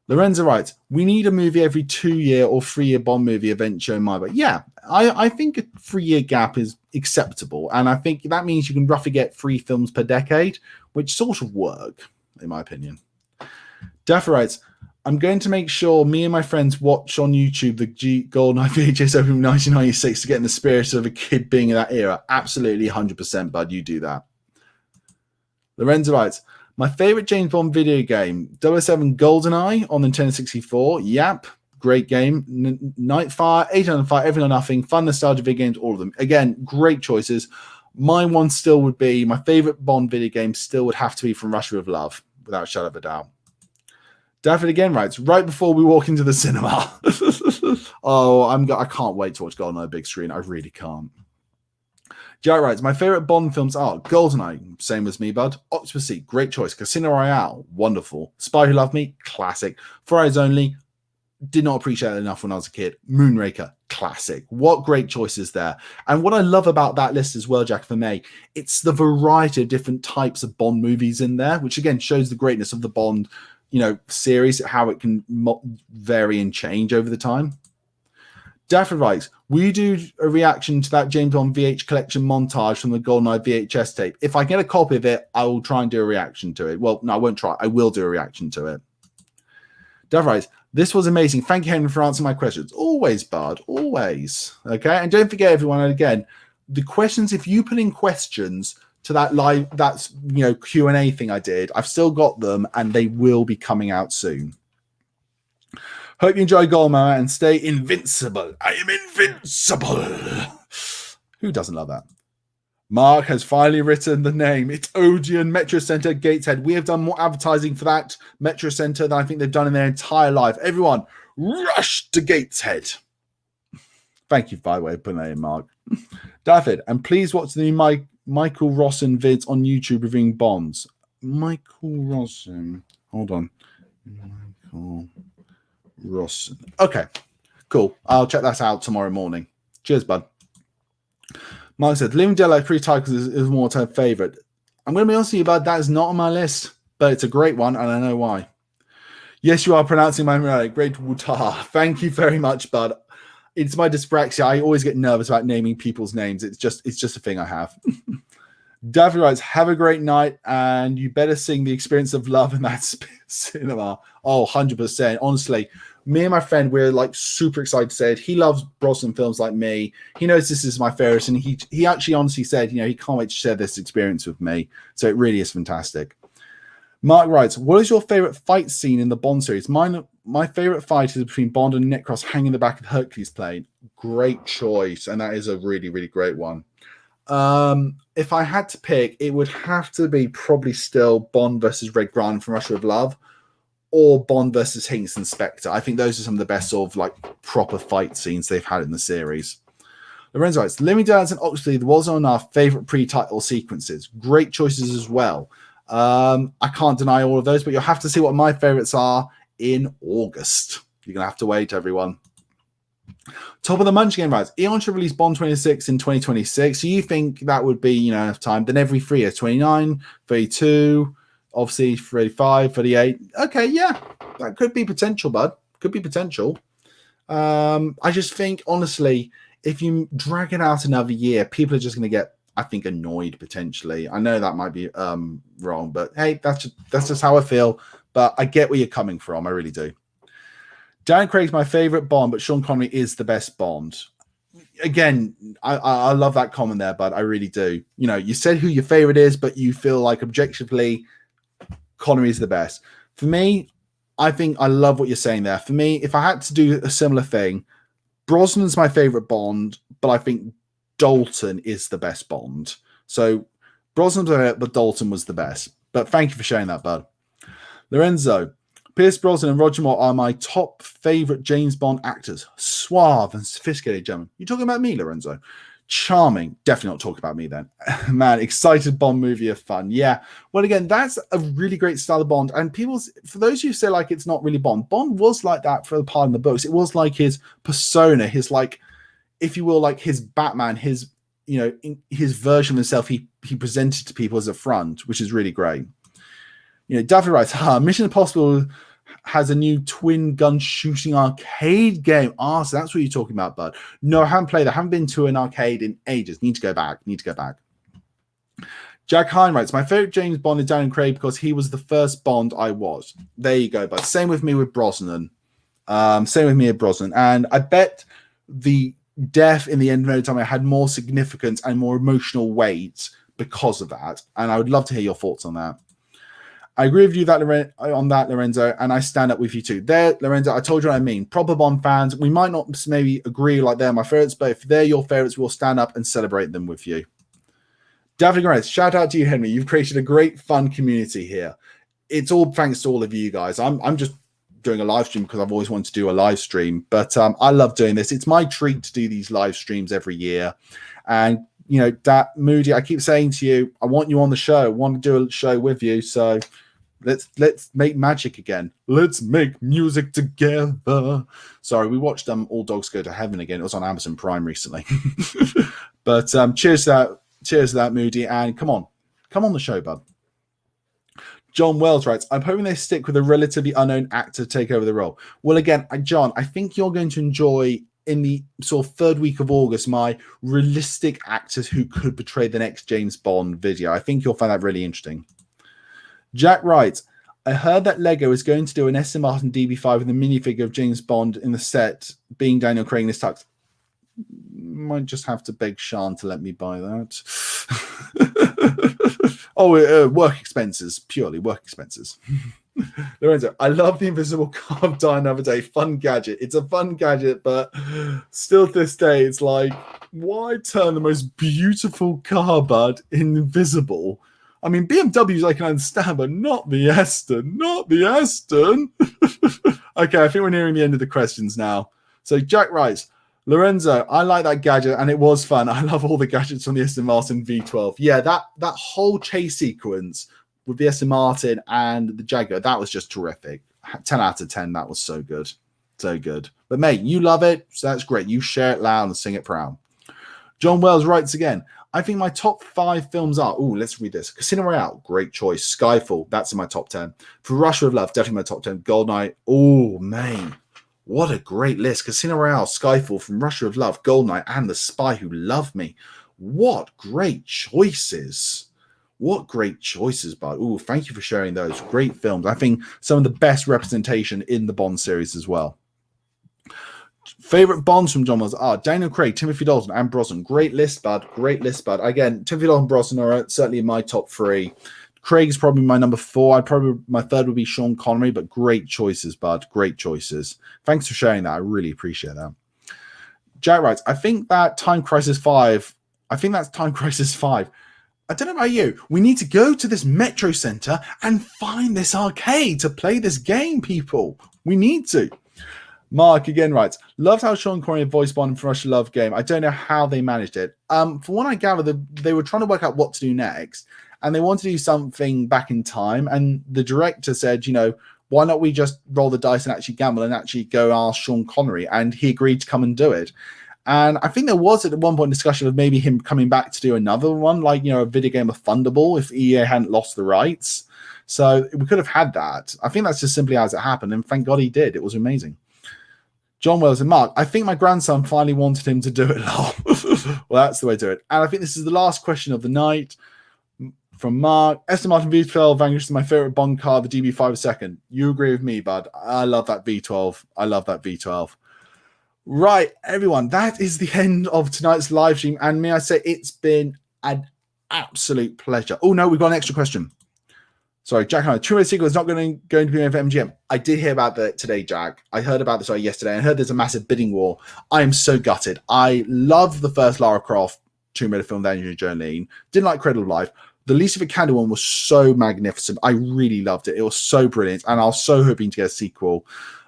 Lorenzo writes, we need a movie every 2-year or 3-year Bond movie adventure in my book. Yeah, I think a 3-year gap is acceptable. And I think that means you can roughly get 3 films per decade, which sort of work, in my opinion. Daffy writes, I'm going to make sure me and my friends watch on YouTube the Goldeneye VHS opening 1996 to get in the spirit of a kid being in that era. Absolutely 100%, bud. You do that. Lorenzo writes, my favorite James Bond video game, 007 GoldenEye on Nintendo 64. Yep, great game. Nightfire, 8 on Fire, Everything or Nothing, fun nostalgia video games, all of them. Again, great choices. My one still would be, my favorite Bond video game still would have to be From Russia with Love, without a shadow of a doubt. Daffyd again writes, right before we walk into the cinema. Oh, I can't wait to watch GoldenEye big screen. I really can't. Jack writes, my favorite Bond films are GoldenEye, same as me, bud. Octopussy, great choice. Casino Royale, wonderful. Spy Who Loved Me, classic. For Eyes Only, did not appreciate it enough when I was a kid. Moonraker, classic. What great choices there. And what I love about that list as well, Jack, for me, it's the variety of different types of Bond movies in there, which again shows the greatness of the Bond, series, how it can vary and change over the time. Daffy writes, will you do a reaction to that James Bond VH collection montage from the GoldenEye VHS tape? If I get a copy of it, I will try and do a reaction to it. Well, no, I won't try. I will do a reaction to it. Daffy writes, this was amazing. Thank you, Henry, for answering my questions. Always, bud. Always. Okay? And don't forget, everyone, and again, the questions, if you put in questions to that live, that's, Q&A thing I did, I've still got them, and they will be coming out soon. Hope you enjoy Goldeneye and stay invincible. I am invincible. Who doesn't love that? Mark has finally written the name. It's Odeon Metro Center Gateshead. We have done more advertising for that Metro Center than I think they've done in their entire life. Everyone, rush to Gateshead. Thank you, by the way, for putting that in, Mark. Daffyd, and please watch the new Michael Rosson vids on YouTube reviewing Bonds. Michael Rosson. Hold on. Michael Rosson. Okay, cool. I'll check that out tomorrow morning. Cheers, bud. Mark said, Living Dead Like 3 Tigers is more time favorite. I'm going to be honest with you, bud, that is not on my list, but it's a great one, and I know why. Yes, you are pronouncing my name. Great Wutar. Thank you very much, bud. It's my dyspraxia. I always get nervous about naming people's names. It's just a thing I have. Daffy writes, have a great night, and you better sing The Experience of Love in that cinema. Oh, 100%. Honestly, me and my friend, we're like super excited to say it. He loves Brosnan films like me. He knows this is my favorite, and he actually honestly said, he can't wait to share this experience with me. So it really is fantastic. Mark writes, what is your favorite fight scene in the Bond series? My favorite fight is between Bond and Necros hanging in the back of the Hercules plane. Great choice, and that is a really, really great one. If I had to pick, it would have to be probably still Bond versus Red Grant from Russia with Love, or Bond versus Hinks and Spectre. I think those are some of the best sort of like proper fight scenes they've had in the series. Lorenzo writes, Living Daylights and Oxley wasn't on our favorite pre-title sequences. Great choices as well. I can't deny all of those, but you'll have to see what my favorites are in August. You're going to have to wait, everyone. Top of the Munch game, right? Eon should release Bond 26 in 2026. So you think that would be, enough time? Then every 3 years, 29, 32, obviously 35, 38. Okay, yeah, that could be potential, bud. Could be potential. I just think, honestly, if you drag it out another year, people are just going to get, I think, annoyed potentially. I know that might be wrong, but hey, that's just how I feel. But I get where you're coming from. I really do. Dan Craig's my favorite Bond, but Sean Connery is the best Bond. Again, I love that comment there, bud. I really do. You said who your favorite is, but you feel like objectively Connery is the best. For me, I think I love what you're saying there. For me, if I had to do a similar thing, Brosnan's my favorite Bond, but I think Dalton is the best Bond. So Brosnan's but Dalton was the best. But thank you for sharing that, bud. Lorenzo, Pierce Brosnan and Roger Moore are my top favorite James Bond actors. Suave and sophisticated gentlemen. You talking about me, Lorenzo? Charming. Definitely not talking about me then. Man, excited Bond movie of fun. Yeah. Well, again, that's a really great style of Bond. And for those of you who say like it's not really Bond was like that for the part in the books. It was like his persona, his like, if you will, like his Batman, his, his version of himself he presented to people as a front, which is really great. David writes, Mission Impossible has a new twin gun shooting arcade game. So that's what you're talking about, bud. No, I haven't played. I haven't been to an arcade in ages. Need to go back. Jack Hine writes, my favorite James Bond is Daniel Craig because he was the first Bond I was. There you go, bud. Same with me with Brosnan. And I bet the death in the end of No Time had more significance and more emotional weight because of that. And I would love to hear your thoughts on that. I agree with you on that, Lorenzo, and I stand up with you too. There, Lorenzo, I told you what I mean. Proper Bond fans, we might not maybe agree like they're my favorites, but if they're your favorites, we'll stand up and celebrate them with you. David Grace, shout out to you, Henry. You've created a great, fun community here. It's all thanks to all of you guys. I'm just doing a live stream because I've always wanted to do a live stream, but I love doing this. It's my treat to do these live streams every year, and that Moody, I keep saying to you, I want you on the show. I want to do a show with you, so. Let's make magic again. Let's make music together. Sorry, we watched All Dogs Go to Heaven again. It was on Amazon Prime recently. But cheers to that, Moody, and come on the show, bud. John Wells writes, I'm hoping they stick with a relatively unknown actor to take over the role. Well, again, John, I think you're going to enjoy in the sort of third week of August my realistic actors who could portray the next James Bond video. I think you'll find that really interesting. Jack writes, I heard that Lego is going to do an Aston Martin DB5 with a minifigure of James Bond in the set, being Daniel Craig in his tux. Might just have to beg Sean to let me buy that. Work expenses, purely work expenses. Lorenzo, I love the invisible car of Die Another Day. Fun gadget. It's a fun gadget, but still to this day, it's like, why turn the most beautiful car, bud, invisible? I mean, BMWs I can understand, but not the Aston. Okay, I think we're nearing the end of the questions now. So Jack writes, Lorenzo, I like that gadget, and it was fun. I love all the gadgets from the Aston Martin V12. Yeah, that whole chase sequence with the Aston Martin and the Jaguar, that was just terrific. 10 out of 10. That was so good. So good. But mate, you love it, so that's great. You share it loud and sing it proud. John Wells writes again, I think my top 5 films are, let's read this. Casino Royale, great choice. Skyfall, that's in my top 10. For Russia with Love, definitely my top 10. Goldeneye, man, what a great list. Casino Royale, Skyfall, From Russia with Love, Goldeneye, and The Spy Who Loved Me. What great choices. Bud. Thank you for sharing those. Great films. I think some of the best representation in the Bond series as well. Favorite Bonds from John Wells are Daniel Craig, Timothy Dalton, and Brosnan. Great list, bud. Again, Timothy Dalton and Brosnan are certainly in my top 3. Craig's probably my number 4. My third would be Sean Connery, but great choices, bud. Great choices. Thanks for sharing that. I really appreciate that. Jack writes, I think that Time Crisis 5 I think that's Time Crisis 5. I don't know about you. We need to go to this Metro Center and find this arcade to play this game, people. We need to. Mark again writes, loved how Sean Connery voiced Bond for Russia Love game. I don't know how they managed it. From what I gather, they were trying to work out what to do next, and they wanted to do something back in time. And the director said, you know, why not we just roll the dice and actually gamble and actually go ask Sean Connery? And he agreed to come and do it. And I think there was at one point discussion of maybe him coming back to do another one, like, you know, a video game of Thunderball if EA hadn't lost the rights. So we could have had that. I think that's just simply as it happened. And thank God he did. It was amazing. John Wells and Mark, I think my grandson finally wanted him to do it. Well, that's the way to do it. And I think this is the last question of the night from Mark. Aston Martin V12 Vanquish is my favorite Bond car, the DB5 second. You agree with me, bud? I love that V12. I love that V12. Right, everyone, that is the end of tonight's live stream. And may I say, it's been an absolute pleasure. Oh, no, we've got an extra question. Sorry, Jack Hunter. True sequel is not going to be made for MGM. I did hear about that today, Jack. I heard about this yesterday. I heard there's a massive bidding war. I am so gutted. I love the first Lara Croft Tomb Raider film, The Angelina Jolie. Didn't like Cradle of Life. The Lisa Vikander one was so magnificent. I really loved it. It was so brilliant. And I was so hoping to get a sequel.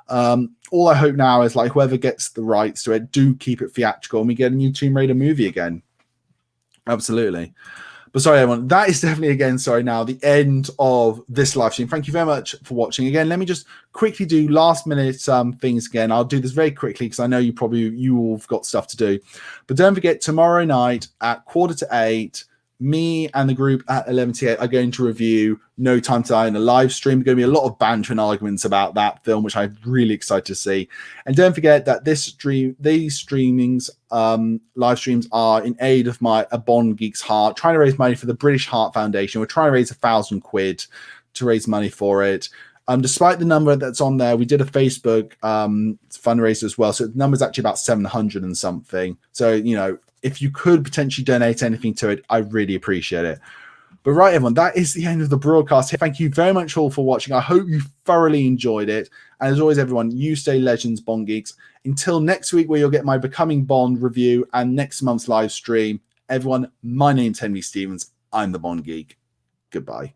All I hope now is, like, whoever gets the rights to it, do keep it theatrical and we get a new Tomb Raider movie again. Absolutely. But sorry, everyone, that is definitely, again, sorry, now the end of this live stream. Thank you very much for watching. Again, let me just quickly do last minute things again. I'll do this very quickly because I know you all have got stuff to do. But don't forget, tomorrow night at 7:45, me and the group at 11:08 are going to review No Time to Die in a live stream. There's going to be a lot of banter and arguments about that film, which I'm really excited to see. And don't forget that these streamings, live streams are in aid of a Bond Geek's Heart, trying to raise money for the British Heart Foundation. We're trying to raise £1,000 to raise money for it. Despite the number that's on there, we did a Facebook fundraiser as well. So the number is actually about 700 and something. So, you know, if you could potentially donate anything to it, I really appreciate it. But right, everyone, that is the end of the broadcast. Thank you very much all for watching. I hope you thoroughly enjoyed it. And as always, everyone, you stay legends, Bond Geeks. Until next week, where you'll get my Becoming Bond review and next month's live stream. Everyone, my name's Henry Stevens. I'm the Bond Geek. Goodbye.